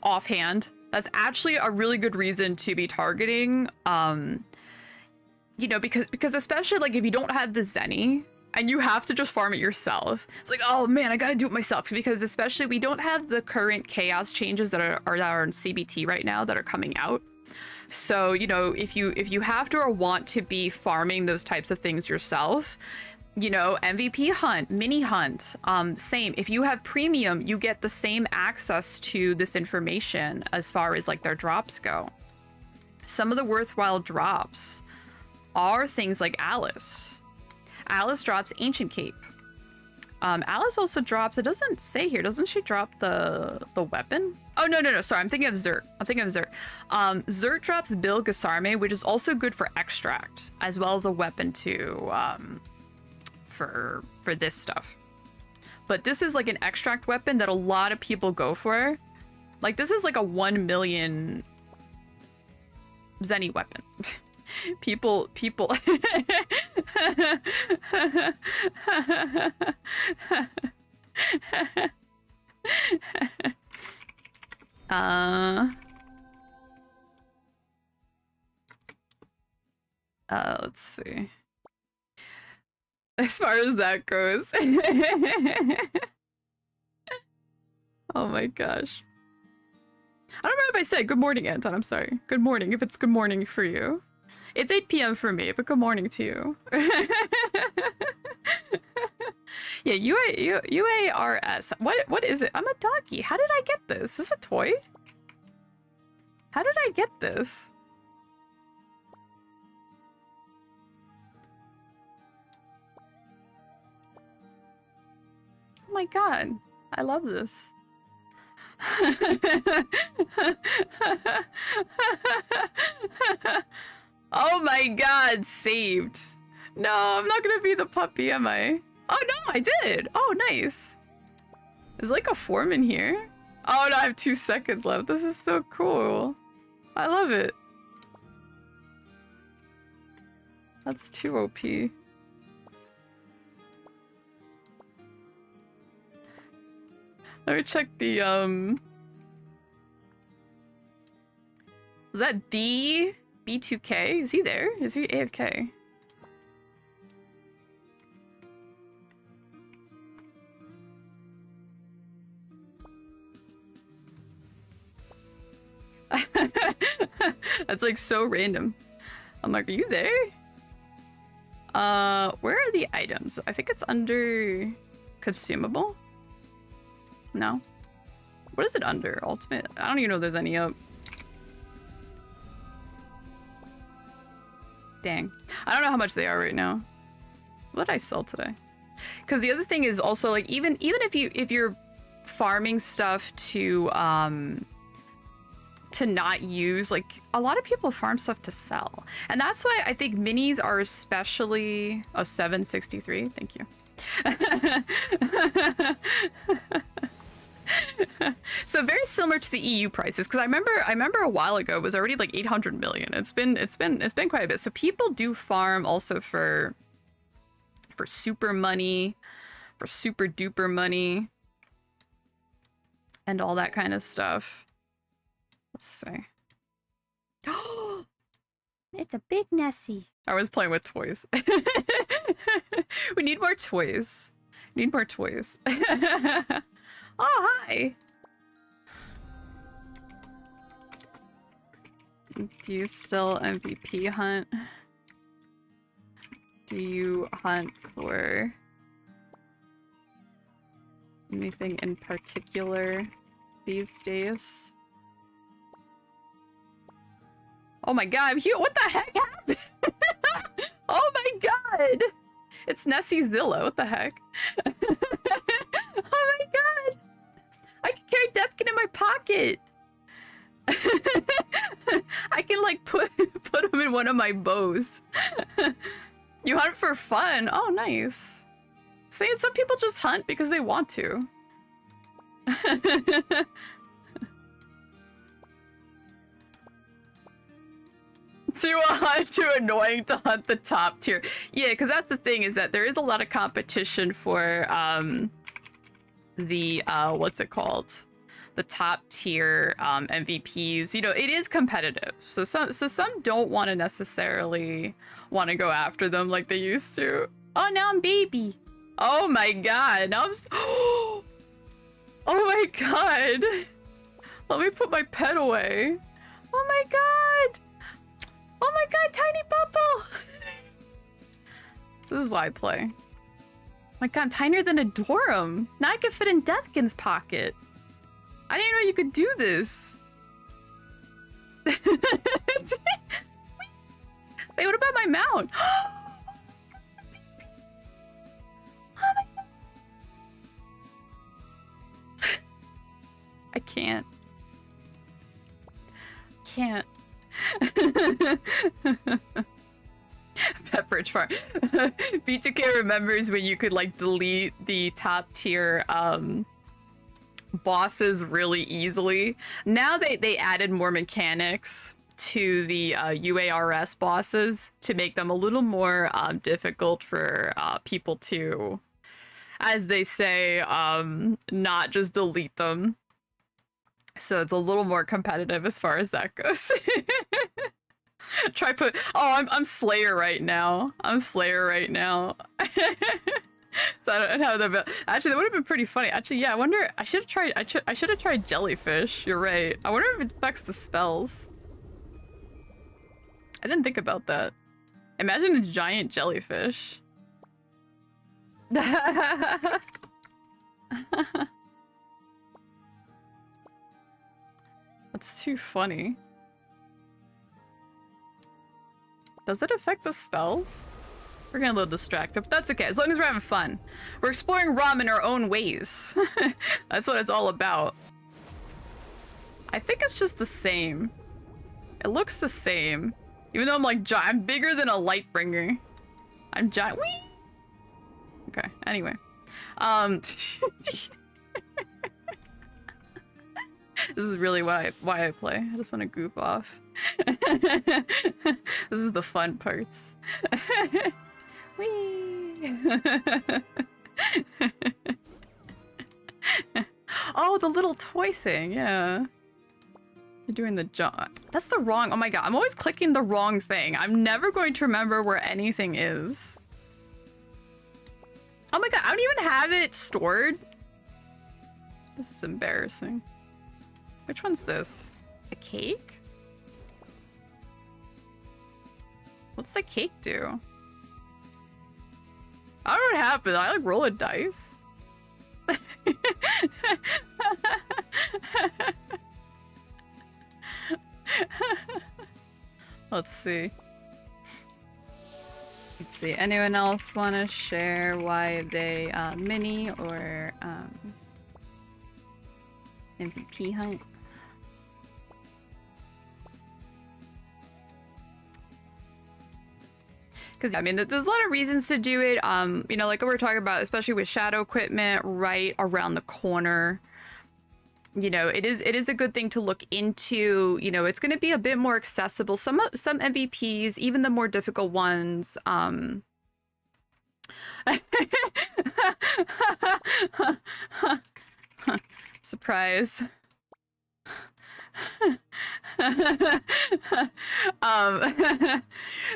offhand. That's actually a really good reason to be targeting, you know, because especially like if you don't have the Zenny and you have to just farm it yourself, it's like, oh man, I gotta do it myself, because especially we don't have the current chaos changes that are in CBT right now that are coming out. So, you know, if you have to or want to be farming those types of things yourself, you know, MVP hunt, mini hunt, same. If you have premium, you get the same access to this information as far as like their drops go. Some of the worthwhile drops are things like Alice. Alice drops Ancient Cape. Alice also drops, it doesn't say here, doesn't she drop the weapon? Oh, no, sorry, I'm thinking of Zert. Zert drops Bil Gasarme, which is also good for extract, as well as a weapon to, for this stuff. But this is like an extract weapon that a lot of people go for. Like, this is like a 1 million Zenny weapon. people let's see. As far as that goes. Oh my gosh. I don't remember if I said good morning, Anton. I'm sorry. Good morning, if it's good morning for you. It's 8 p.m. for me, but good morning to you. Yeah, UARS. What is it? I'm a doggy. How did I get this? Is this a toy? How did I get this? Oh my god. I love this. Oh my god, saved. No, I'm not gonna be the puppy, am I? Oh no, I did! Oh, nice. There's like a form in here. Oh no, I have 2 seconds left. This is so cool. I love it. That's too OP. Let me check the, is that D? B2K? Is he there? Is he AFK? That's like so random. I'm like, are you there? Where are the items? I think it's under consumable. No. What is it under? Ultimate? I don't even know if there's any up. Dang. I don't know how much they are right now. What did I sell today? Because the other thing is also like even if you're farming stuff to not use, like a lot of people farm stuff to sell. And that's why I think minis are especially 763. Thank you. So very similar to the EU prices, because I remember a while ago it was already like 800 million. It's been quite a bit. So people do farm also for super money, for super duper money, and all that kind of stuff. Let's see. It's a big Nesi. I was playing with toys. We need more toys. Need more toys. Oh, hi! Do you still MVP hunt? Do you hunt for anything in particular these days? Oh my god, what the heck happened? Oh my god! It's NesiEL, what the heck? Oh my god! I can carry Deathkin in my pocket! I can like put him in one of my bows. You hunt for fun? Oh, nice. See, some people just hunt because they want to. Too annoying to hunt the top tier. Yeah, because that's the thing, is that there is a lot of competition for the what's it called? The top tier MVPs. You know, it is competitive. So some don't want to necessarily want to go after them like they used to. Oh, now I'm baby. Oh my god. Now I'm oh my god. Let me put my pet away. Oh my god. Oh my god, tiny bubble! This is why I play. My god, I'm tinier than a Dorum. Now I can fit in Deathkin's pocket. I didn't know you could do this. Wait, what about my mount? Oh my god. Can't. Can't. Pepperidge Farm. B2K remembers when you could like delete the top tier bosses really easily. Now they added more mechanics to the UARS bosses to make them a little more difficult for people to, as they say, not just delete them. So it's a little more competitive as far as that goes. Try put. Oh, I'm Slayer right now. I'm Slayer right now. So I don't have that. Actually, that would have been pretty funny. Actually, yeah. I wonder. I should have tried. I should have tried jellyfish. You're right. I wonder if it affects the spells. I didn't think about that. Imagine a giant jellyfish. That's too funny. Does it affect the spells? We're getting a little distracted, but that's okay. As long as we're having fun. We're exploring ROM in our own ways. That's what it's all about. I think it's just the same. It looks the same. Even though I'm like, I'm bigger than a Lightbringer. I'm giant. Whee! Okay, anyway. This is really why I play. I just want to goof off. This is the fun parts. Whee! Oh, the little toy thing, yeah. You're doing the jump. That's the wrong. Oh my god, I'm always clicking the wrong thing. I'm never going to remember where anything is. Oh my god, I don't even have it stored. This is embarrassing. Which one's this? A cake? What's the cake do? I don't know what happened. I like roll a dice. Let's see. Let's see. Anyone else want to share why they mini or MVP hunt? Because, I mean, there's a lot of reasons to do it. You know, like we were talking about, especially with shadow equipment right around the corner. You know, it is a good thing to look into. You know, it's going to be a bit more accessible. Some MVPs, even the more difficult ones, surprise.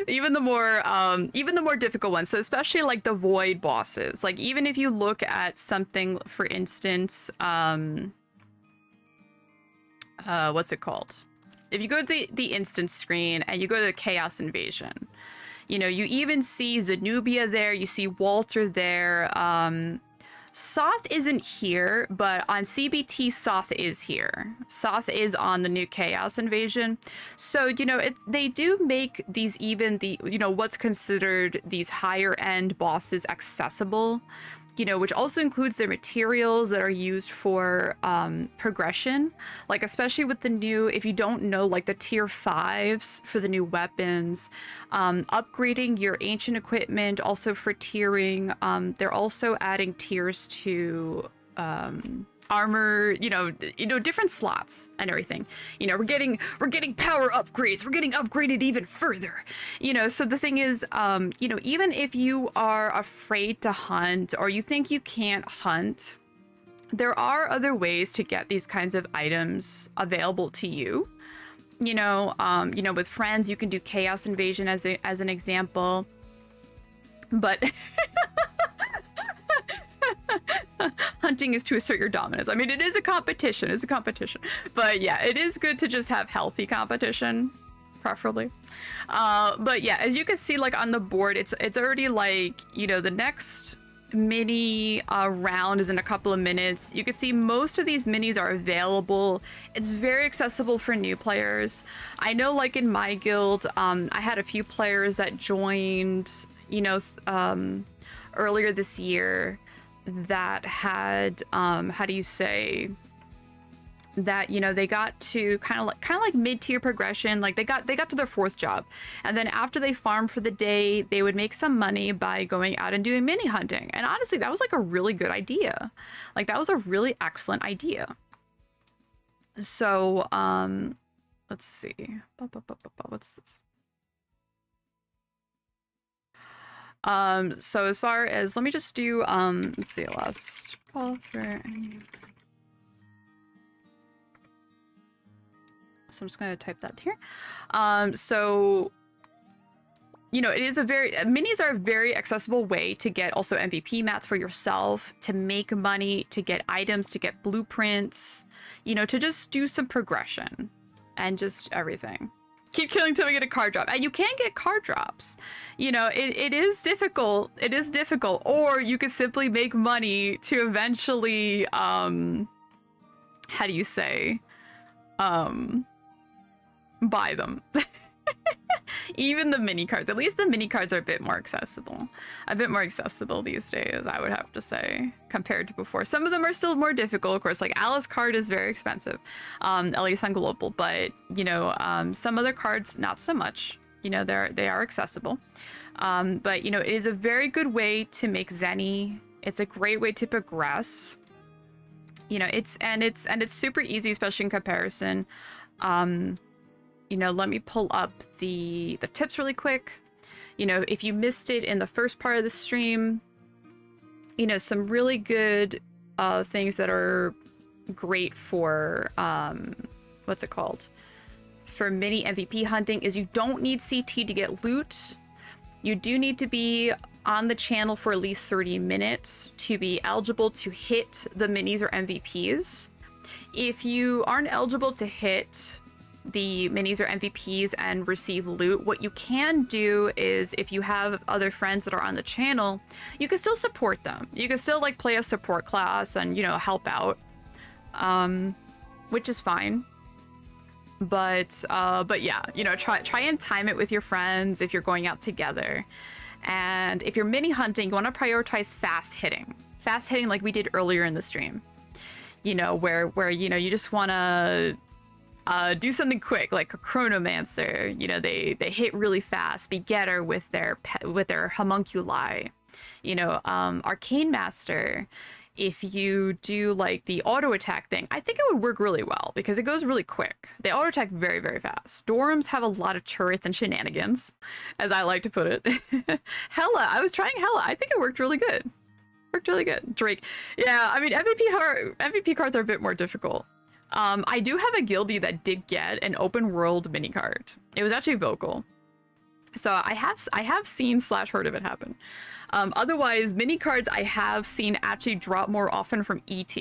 Even the more difficult ones, so especially like the void bosses, like even if you look at something, for instance, what's it called, if you go to the instance screen and you go to the Chaos Invasion, you know, you even see Zenobia there, you see Walter there. Soth isn't here, but on CBT, Soth is here. Soth is on the new Chaos Invasion. So, you know, they do make these, even the, you know, what's considered these higher end bosses accessible, you know, which also includes their materials that are used for progression. Like, especially with the new, if you don't know, like the tier 5s for the new weapons, upgrading your ancient equipment, also for tiering. They're also adding tiers to armor, you know, different slots and everything. You know, we're getting power upgrades. We're getting upgraded even further. You know, so the thing is, you know, even if you are afraid to hunt or you think you can't hunt, there are other ways to get these kinds of items available to you. You know, with friends, you can do Chaos Invasion as an example. But hunting is to assert your dominance. I mean, it is a competition. It's a competition. But yeah, it is good to just have healthy competition, preferably. But yeah, as you can see, like on the board, it's already like, you know, the next mini round is in a couple of minutes. You can see most of these minis are available. It's very accessible for new players. I know, like in my guild, I had a few players that joined, you know, earlier this year that had, how do you say, that, you know, they got to kind of like mid-tier progression. Like they got to their 4th job, and then after they farmed for the day, they would make some money by going out and doing mini hunting. And honestly, that was like a really good idea. Like that was a really excellent idea. So let's see, what's this? So as far as, let me just do let's see, last call for any. So I'm just going to type that here. So, you know, it is minis are a very accessible way to get also MVP mats for yourself, to make money, to get items, to get blueprints, you know, to just do some progression and just everything. Keep killing till we get a card drop. And you can get card drops. You know, it is difficult. It is difficult. Or you could simply make money to eventually, how do you say, buy them. Even the mini cards, at least the mini cards are a bit more accessible these days, I would have to say, compared to before. Some of them are still more difficult, of course. Like Alice card is very expensive, at least on global, but you know, some other cards not so much. You know, they are accessible, but you know, it is a very good way to make Zenny. It's a great way to progress. You know, it's super easy, especially in comparison. You know, let me pull up the tips really quick. You know, if you missed it in the first part of the stream, you know, some really good things that are great for what's it called? For mini MVP hunting is you don't need CT to get loot. You do need to be on the channel for at least 30 minutes to be eligible to hit the minis or MVPs. If you aren't eligible to hit the minis or MVPs and receive loot, what you can do is, if you have other friends that are on the channel, you can still support them. You can still like play a support class and, you know, help out, which is fine. But yeah, you know, try and time it with your friends if you're going out together. And if you're mini hunting, you want to prioritize fast hitting like we did earlier in the stream. You know, where you know, you just want to do something quick, like a Chronomancer. You know, they hit really fast. Begetter with their homunculi. You know, Arcane Master. If you do like the auto attack thing, I think it would work really well because it goes really quick. They auto attack very, very fast. Storms have a lot of turrets and shenanigans, as I like to put it. Hella, I was trying Hella. I think it worked really good. Drake. Yeah, I mean, MVP cards are a bit more difficult. I do have a guildie that did get an open world mini card. It was actually Vocal. So I have seen / heard of it happen. Otherwise, mini cards I have seen actually drop more often from ET.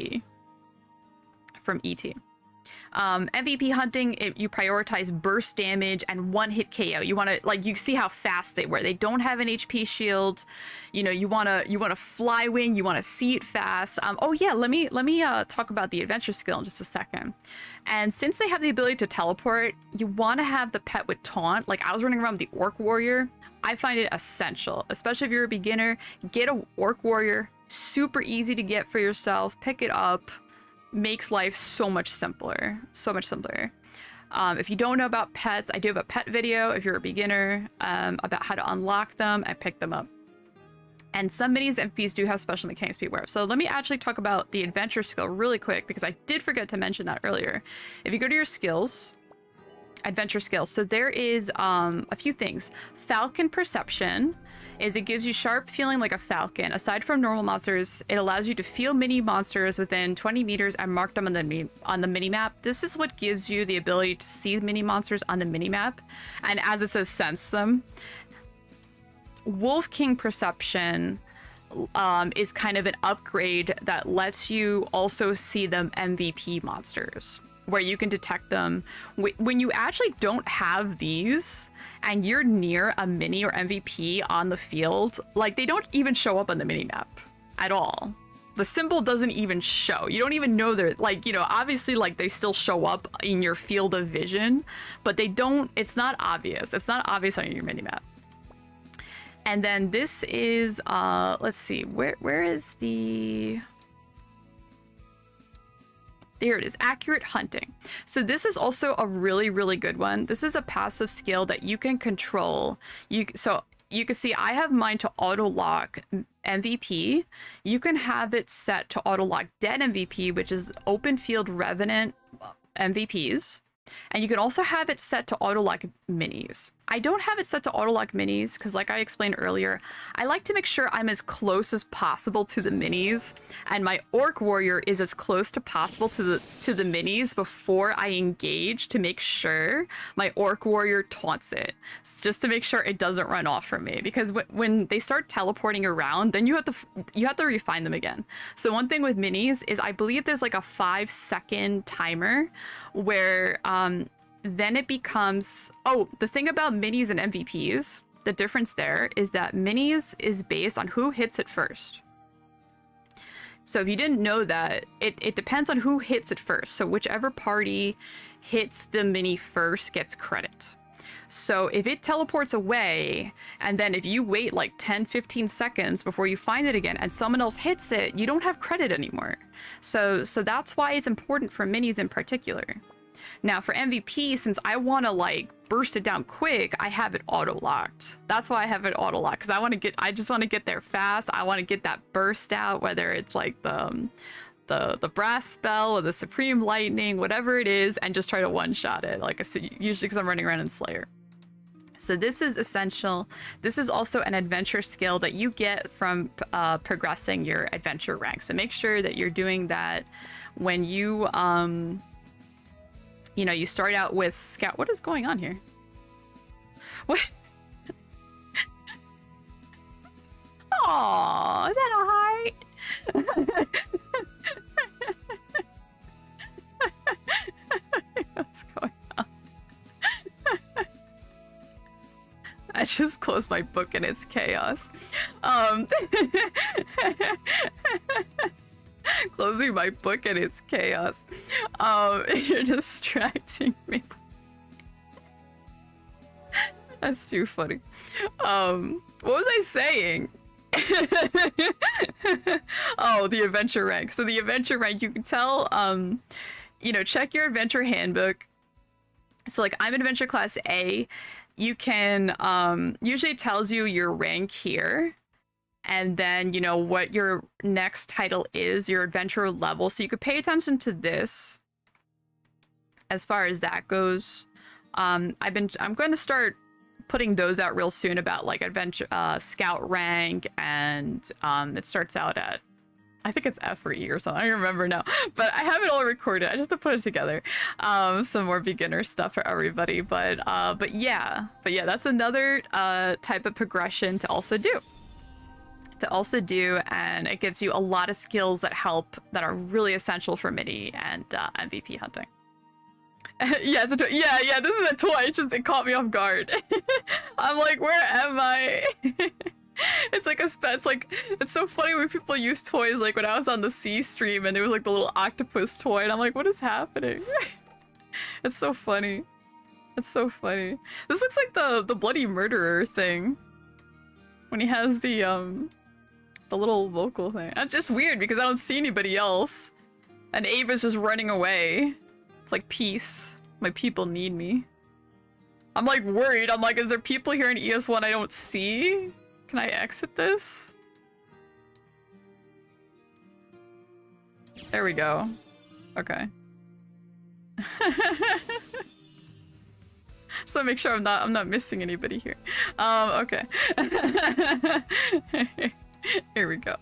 MVP hunting, you prioritize burst damage and one-hit KO. You want to, like, you see how fast they were. They don't have an HP shield. You know, you want to fly wing. You want to see it fast. Oh yeah, let me talk about the adventure skill in just a second. And since they have the ability to teleport, you want to have the pet with taunt. Like, I was running around with the Orc Warrior. I find it essential, especially if you're a beginner. Get a Orc Warrior. Super easy to get for yourself. Pick it up. Makes life so much simpler. If you don't know about pets, I do have a pet video if you're a beginner about how to unlock them and pick them up. And some minis and MVPs do have special mechanics to be aware of. So let me actually talk about the adventure skill really quick, because I did forget to mention that earlier. If you go to your skills, adventure skills, so there is a few things. Falcon perception is, it gives you sharp feeling like a falcon. Aside from normal monsters, it allows you to feel mini monsters within 20 meters and mark them on the mini map. This is what gives you the ability to see mini monsters on the mini map, and as it says, sense them. Wolf King perception is kind of an upgrade that lets you also see them MVP monsters, where you can detect them when you actually don't have these and you're near a mini or MVP on the field. Like, they don't even show up on the mini map at all. The symbol doesn't even show. You don't even know they're, like, you know, obviously, like, they still show up in your field of vision, but they don't, it's not obvious. It's not obvious on your mini map. And then this is, let's see, where is the Here it is, accurate hunting. So this is also a really, really good one. This is a passive skill that you can control. So you can see I have mine to auto lock MVP. You can have it set to auto lock dead MVP, which is open field revenant MVPs. And you can also have it set to auto lock minis. I don't have it set to auto lock minis because, like I explained earlier, I like to make sure I'm as close as possible to the minis, and my orc warrior is as close to possible to the minis before I engage, to make sure my orc warrior taunts it, just to make sure it doesn't run off from me. Because when they start teleporting around, then you have to refine them again. So one thing with minis is I believe there's like a 5-second timer where then it becomes, oh, the thing about minis and MVPs, the difference there is that minis is based on who hits it first. So if you didn't know that, it depends on who hits it first. So whichever party hits the mini first gets credit. So if it teleports away, and then if you wait like 10-15 seconds before you find it again and someone else hits it, you don't have credit anymore. So that's why it's important for minis in particular. Now for MVP, since I want to like burst it down quick, I have it auto locked. That's why I have it auto locked, because I just want to get there fast. I want to get that burst out, whether it's like the brass spell or the supreme lightning, whatever it is, and just try to one-shot it. Like usually because I'm running around in Slayer. So this is essential. This is also an adventure skill that you get from progressing your adventure rank. So make sure that you're doing that when you you know, you start out with scout. What is going on here? What? Aww, is that a heart? What's going on? I just closed my book and it's chaos. Closing my book and it's chaos. You're distracting me. That's too funny. What was I saying? Oh, the adventure rank. So the adventure rank, you can tell, you know, check your adventure handbook. So like I'm adventure class A. You can, usually it tells you your rank here. And then, you know, what your next title is, your adventure level. So you could pay attention to this as far as that goes. I'm going to start putting those out real soon about like adventure, scout rank, and it starts out at, I think it's F or E or something. I don't remember now, but I have it all recorded. I just have to put it together. Some more beginner stuff for everybody, but yeah, that's another type of progression to also do. And it gives you a lot of skills that are really essential for mini and MVP hunting. Yeah, it's a toy. Yeah, this is a toy. It caught me off guard. I'm like, where am I? It's like it's so funny when people use toys, like when I was on the C stream and there was like the little octopus toy and I'm like, what is happening? It's so funny. It's so funny. This looks like the bloody murderer thing. When he has the little vocal thing. That's just weird because I don't see anybody else. And Ava's just running away. It's like, peace. My people need me. I'm like worried. I'm like, is there people here in ES1 I don't see? Can I exit this? There we go. Okay. So make sure I'm not missing anybody here. Okay. Here we go.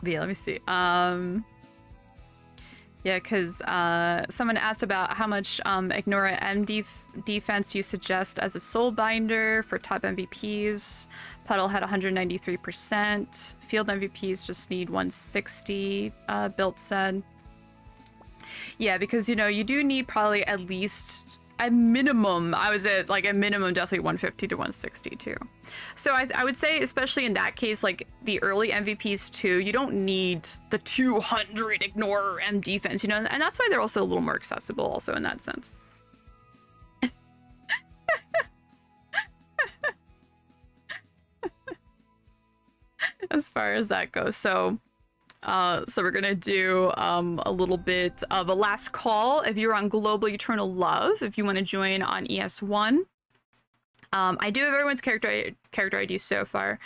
But yeah, let me see. Yeah, because someone asked about how much Ignora M defense you suggest as a soul binder for top MVPs. Puddle had 193%. Field MVPs just need 160, Built said. Yeah, because, you know, you do need probably at least a minimum. I was at like a minimum, definitely 150 to 160 too. So I would say, especially in that case, like the early MVPs too, you don't need the 200 Ignore M defense, you know, and that's why they're also a little more accessible also in that sense. As far as that goes. So So we're gonna do a little bit of a last call if you're on Global Eternal Love, if you want to join on ES1. I do have everyone's character ID so far.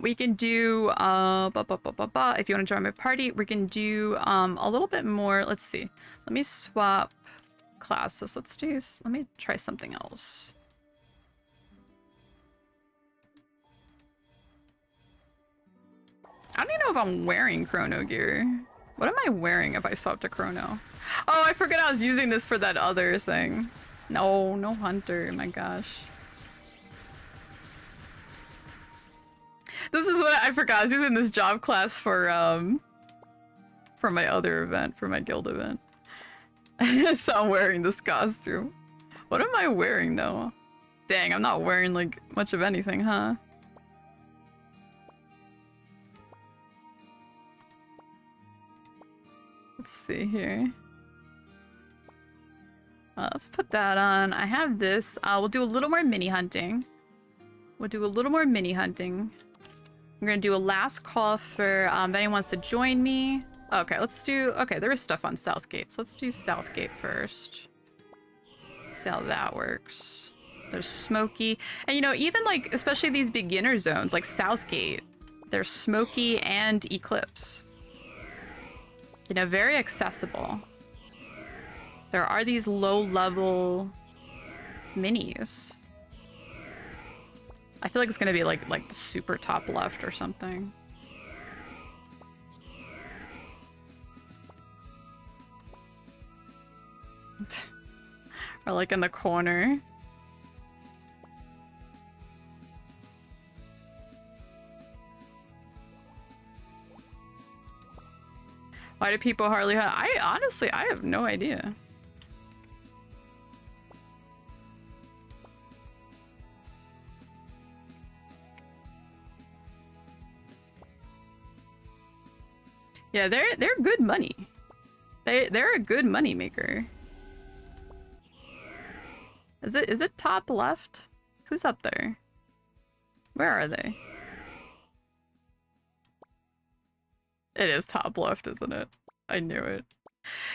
We can do if you want to join my party, we can do a little bit more. Let's see. Let me swap classes. Let me try something else. I don't even know if I'm wearing chrono gear. What am I wearing if I swap to chrono? Oh, I forgot I was using this for that other thing. No, no hunter, my gosh. This is what I forgot. I was using this job class for my other event, for my guild event. So I'm wearing this costume. What am I wearing though? Dang, I'm not wearing like much of anything, huh? Let's see here. Let's put that on. I have this. We'll do a little more mini hunting. We'll do a little more mini hunting. I'm gonna do a last call for if anyone wants to join me. Okay, let's do. Okay, there is stuff on Southgate, so let's do Southgate first. See how that works. There's Smoky, and you know, even like especially these beginner zones like Southgate, there's Smoky and Eclipse. You know, very accessible. There are these low-level minis. I feel like it's gonna be like the super top left or something. Or like in the corner. Why do people hardly hunt? Honestly, I have no idea. Yeah, they're good money. They're a good money maker. Is it top left? Who's up there? Where are they? It is top left, isn't it? I knew it.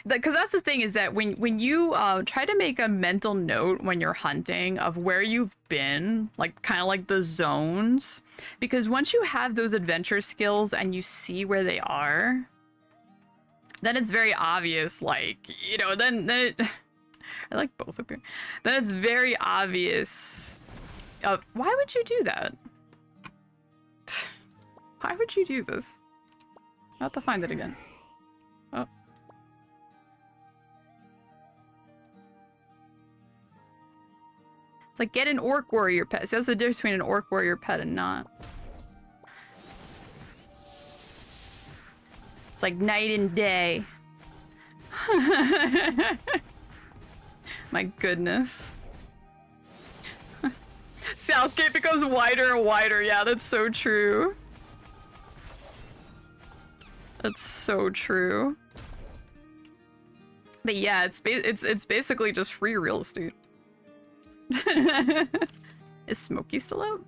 Because that's the thing, is that when you try to make a mental note when you're hunting of where you've been, like kind of like the zones, because once you have those adventure skills and you see where they are, then it's very obvious, like, you know, then it, I like both of you. Then it's very obvious. Why would you do that? Why would you do this? I have to find it again. Oh. It's like, get an orc warrior pet. So that's the difference between an orc warrior pet and not. It's like night and day. My goodness. Southgate becomes wider and wider. Yeah, that's so true. That's so true. But yeah, it's basically just free real estate. Is Smokey still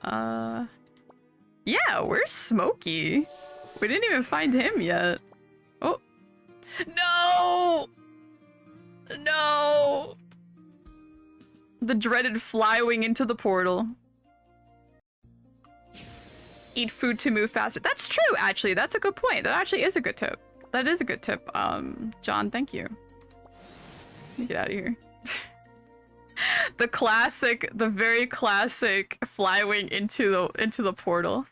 out? Yeah, where's Smokey? We didn't even find him yet. Oh. No! No! The dreaded flying into the portal. Eat food to move faster. That's true, actually. That's a good point. That actually is a good tip. That is a good tip. John, thank you. Let me get out of here. The classic, the very classic flywing into the portal.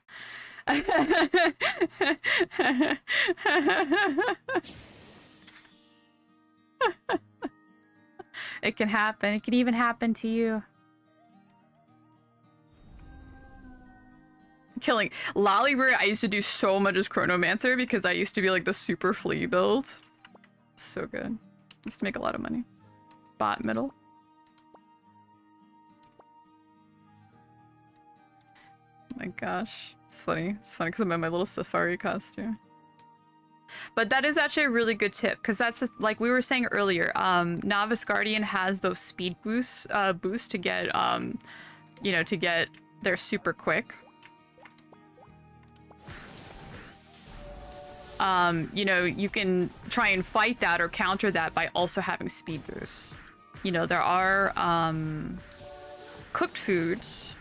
It can happen. It can even happen to you. Killing Lollybird. I used to do so much as Chronomancer because I used to be like the super flea build. So good. Used to make a lot of money. Bot middle. Oh my gosh. It's funny. It's funny because I'm in my little safari costume. But that is actually a really good tip, because that's like we were saying earlier. Novice Guardian has those speed boosts to get you know, to get there super quick. you know, you can try and fight that or counter that by also having speed boosts. You know, there are cooked foods.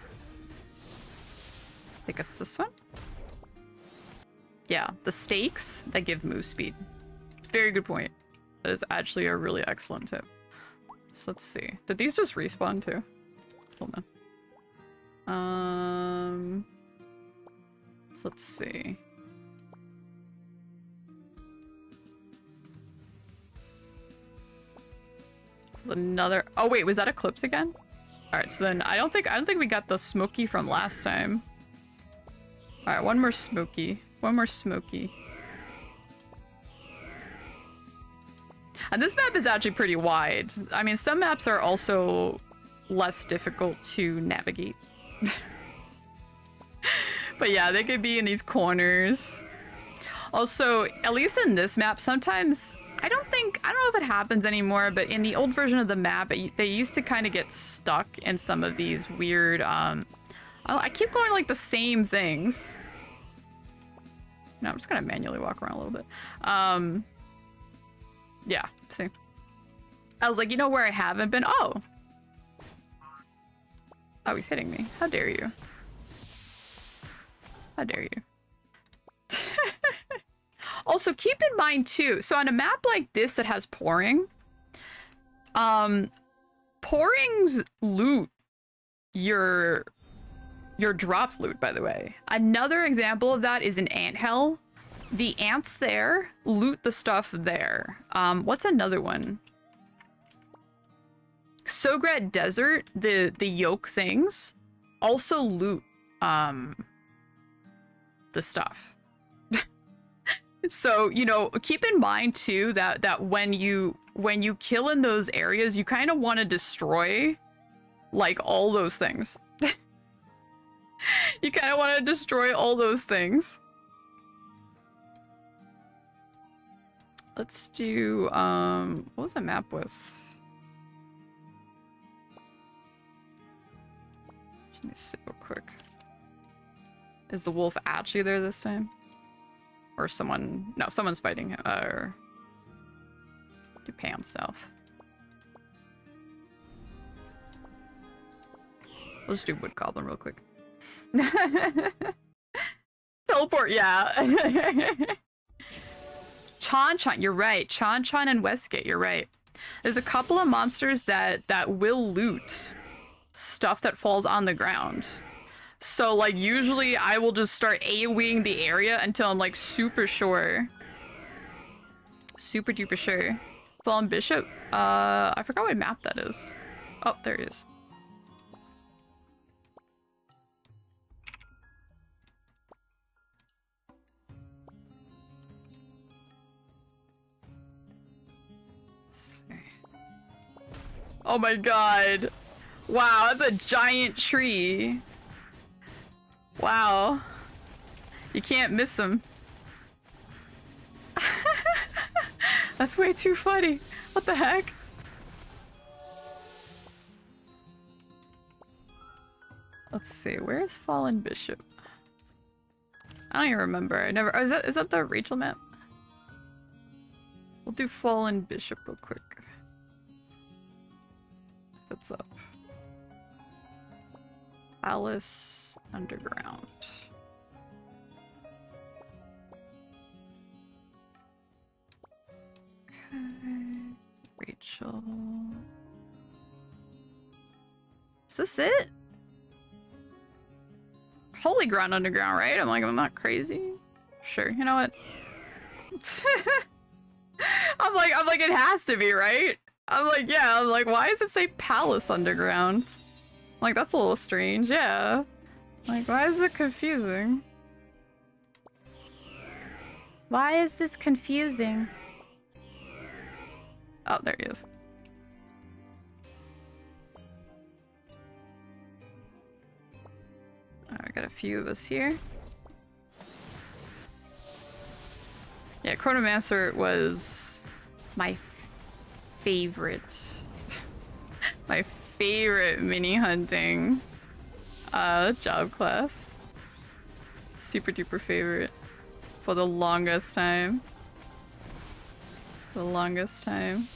I think it's this one. Yeah, the steaks that give move speed. Very good point. That is actually a really excellent tip. So let's see. Did these just respawn too? Hold on. So let's see. This is another. Oh wait, was that Eclipse again? All right, so then I don't think we got the smoky from last time. All right, one more smoky. One more smoky. And this map is actually pretty wide. I mean, some maps are also less difficult to navigate. But yeah, they could be in these corners. Also, at least in this map, sometimes, I don't know if it happens anymore, but in the old version of the map, they used to kind of get stuck in some of these weird, I keep going like the same things. No, I'm just gonna manually walk around a little bit. Yeah, see. I was like, you know where I haven't been? Oh, he's hitting me. How dare you? How dare you? Also, keep in mind too, so on a map like this that has pouring, pourings loot your drop loot, by the way. Another example of that is an anthill. The ants there loot the stuff there. What's another one? Sograt Desert, the yoke things also loot the stuff. So, you know, keep in mind too that when you kill in those areas, you kind of want to destroy like all those things. You kind of want to destroy all those things. Let's do what was the map with? Let me see real quick. Is the wolf actually there this time? Or someone... No, someone's fighting him. Or... Japan South. We'll just do Wood Goblin real quick. Teleport, yeah. Chan-Chan, you're right. Chan-Chan and Westgate, you're right. There's a couple of monsters that will loot stuff that falls on the ground. So, like, usually I will just start AoEing the area until I'm, like, super sure. Super duper sure. Fallen Bishop? I forgot what map that is. Oh, there he is. Oh my god. Wow, that's a giant tree. Wow. You can't miss him. That's way too funny. What the heck? Let's see, where's Fallen Bishop? I don't even remember. I never... Oh, is that the Rachel map? We'll do Fallen Bishop real quick. If it's up. Alice Underground. Okay. Rachel. Is this it? Holy Ground Underground, right? I'm not crazy. Sure, you know what? I'm like, it has to be, right? I'm like, yeah, I'm like, why does it say Palace Underground? I'm like, that's a little strange, yeah. Like, why is it confusing? Why is this confusing? Oh, there he is. I got a few of us here. Yeah, Chronomancer was my favorite. My favorite mini hunting job class. Super duper favorite. For the longest time. The longest time.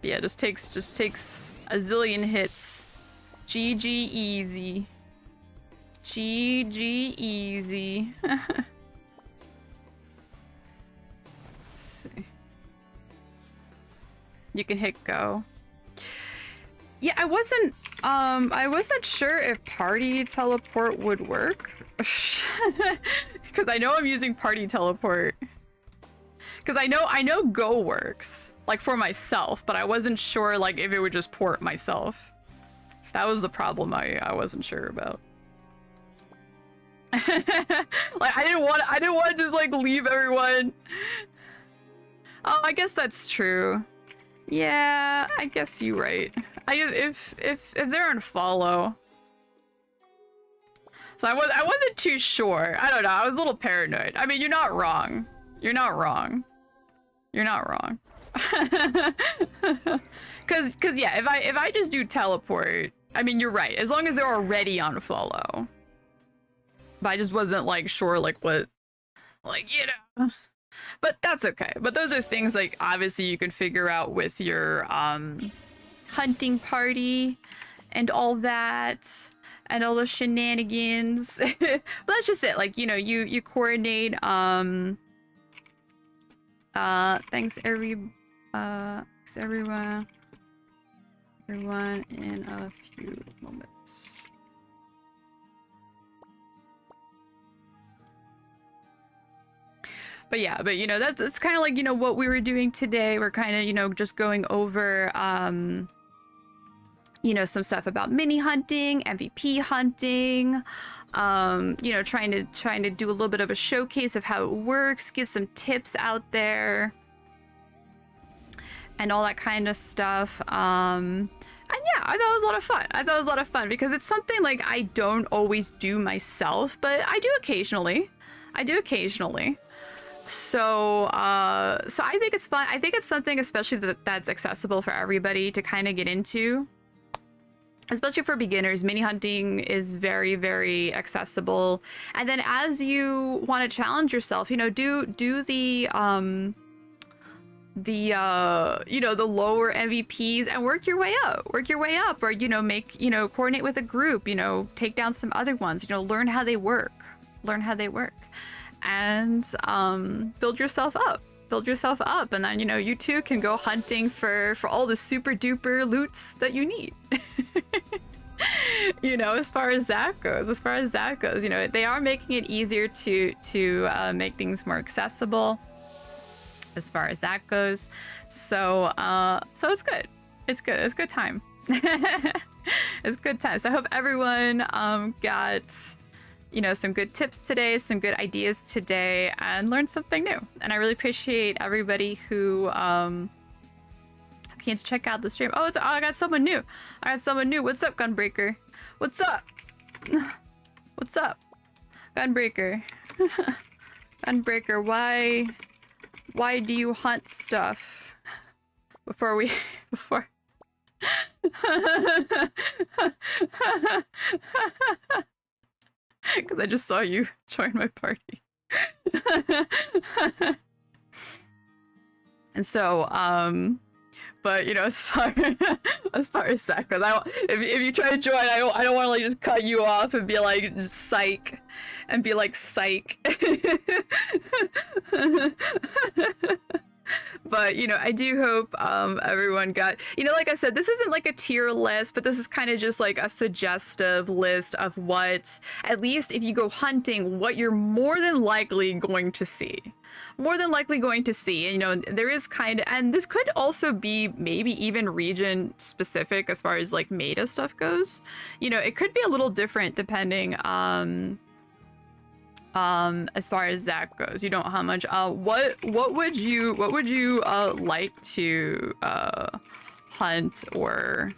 Yeah, just takes a zillion hits. GG easy. GG easy. Let's see. You can hit go. Yeah, I wasn't sure if party teleport would work. Because I know I'm using party teleport. Because I know go works, like for myself, but I wasn't sure like if it would just port myself. That was the problem I wasn't sure about. Like I didn't want to just like leave everyone. Oh, I guess that's true. Yeah, I guess you're right. If they're on follow. So I wasn't too sure. I don't know. I was a little paranoid. I mean, you're not wrong. You're not wrong. You're not wrong. Cause yeah, if I just do teleport, I mean, you're right. As long as they're already on follow. But I just wasn't like sure like what, like, you know. But that's okay. But those are things like obviously you can figure out with your hunting party and all that and all the shenanigans. But that's just it. Like, you know, you coordinate thanks everyone in a few moments. But yeah, but you know, that's kind of like, you know, what we were doing today. We're kind of, you know, just going over, you know, some stuff about mini hunting, MVP hunting, you know, trying to do a little bit of a showcase of how it works, give some tips out there, and all that kind of stuff. And yeah, I thought it was a lot of fun. I thought it was a lot of fun because it's something like I don't always do myself, but I do occasionally. So so I think it's fun. I think it's something especially that's accessible for everybody to kind of get into. Especially for beginners, mini hunting is very, very accessible. And then as you want to challenge yourself, you know, do the you know, the lower MVPs and work your way up, or, you know, coordinate with a group, you know, take down some other ones, you know, learn how they work, and build yourself up, and then, you know, you too can go hunting for all the super duper loots that you need. You know, as far as that goes, you know, they are making it easier to make things more accessible as far as that goes. So so it's good time. It's good time. So I hope everyone got, you know, some good tips today, some good ideas today, and learned something new. And I really appreciate everybody who came to check out the stream. Oh, I got someone new. What's up, Gunbreaker? What's up? Gunbreaker. Gunbreaker, why do you hunt stuff? Before because I just saw you join my party. And so, but you know, as far as that goes, if you try to join, I don't want to like just cut you off and be like psych. But, you know, I do hope everyone got, you know, like I said, this isn't like a tier list, but this is kind of just like a suggestive list of what, at least if you go hunting, what you're more than likely going to see. And, you know, there is kind of, and this could also be maybe even region specific as far as like meta stuff goes. You know, it could be a little different depending as far as that goes. You don't know how much what would you like to hunt or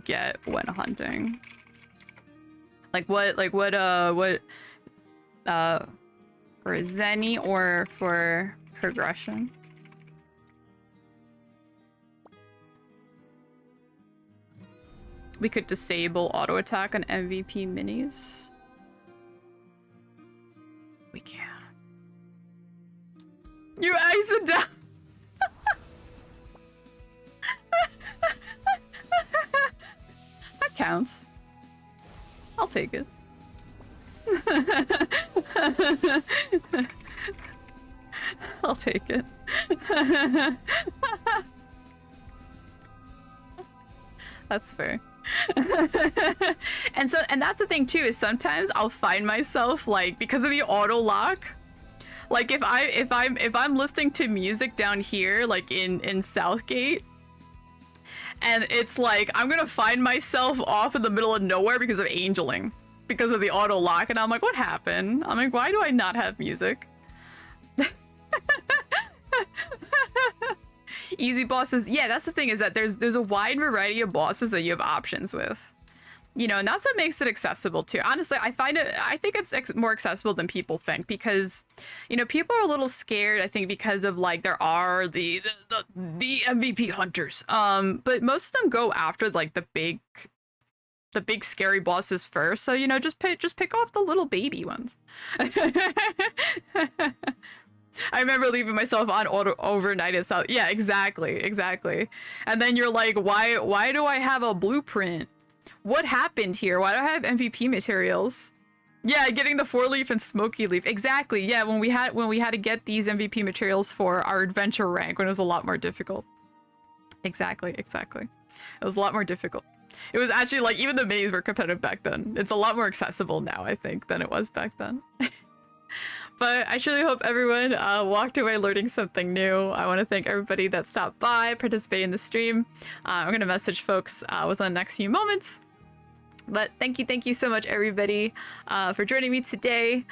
get when hunting? What for Zenny or for progression? We could disable auto attack on MVP minis. We can. You ice it down. That counts. I'll take it. I'll take it. That's fair. and that's the thing too, is sometimes I'll find myself like, because of the auto lock, like if I'm listening to music down here, like in Southgate, and it's like I'm gonna find myself off in the middle of nowhere because of angeling, because of the auto lock, and I'm like, what happened? I'm like, why do I not have music? Easy bosses. Yeah, that's the thing, is that there's a wide variety of bosses that you have options with. You know, and that's what makes it accessible too. Honestly, I think it's more accessible than people think, because, you know, people are a little scared, I think, because of like there are the MVP hunters. But most of them go after like the big scary bosses first. So, you know, just pick off the little baby ones. I remember leaving myself on auto overnight at South. Yeah, exactly. And then you're like, why do I have a blueprint? What happened here? Why do I have MVP materials? Yeah, getting the 4-leaf and smoky leaf. Exactly. Yeah, when we had to get these MVP materials for our adventure rank, when it was a lot more difficult. Exactly. It was a lot more difficult. It was actually like, even the minis were competitive back then. It's a lot more accessible now, I think, than it was back then. But I truly hope everyone walked away learning something new. I want to thank everybody that stopped by, participated in the stream. I'm going to message folks within the next few moments. But thank you so much, everybody, for joining me today.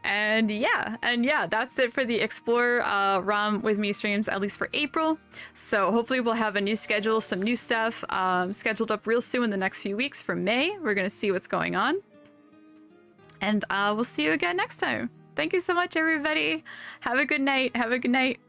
And yeah, that's it for the Explore ROM with me streams, at least for April. So hopefully we'll have a new schedule, some new stuff scheduled up real soon in the next few weeks for May. We're going to see what's going on. And we'll see you again next time. Thank you so much, everybody. Have a good night.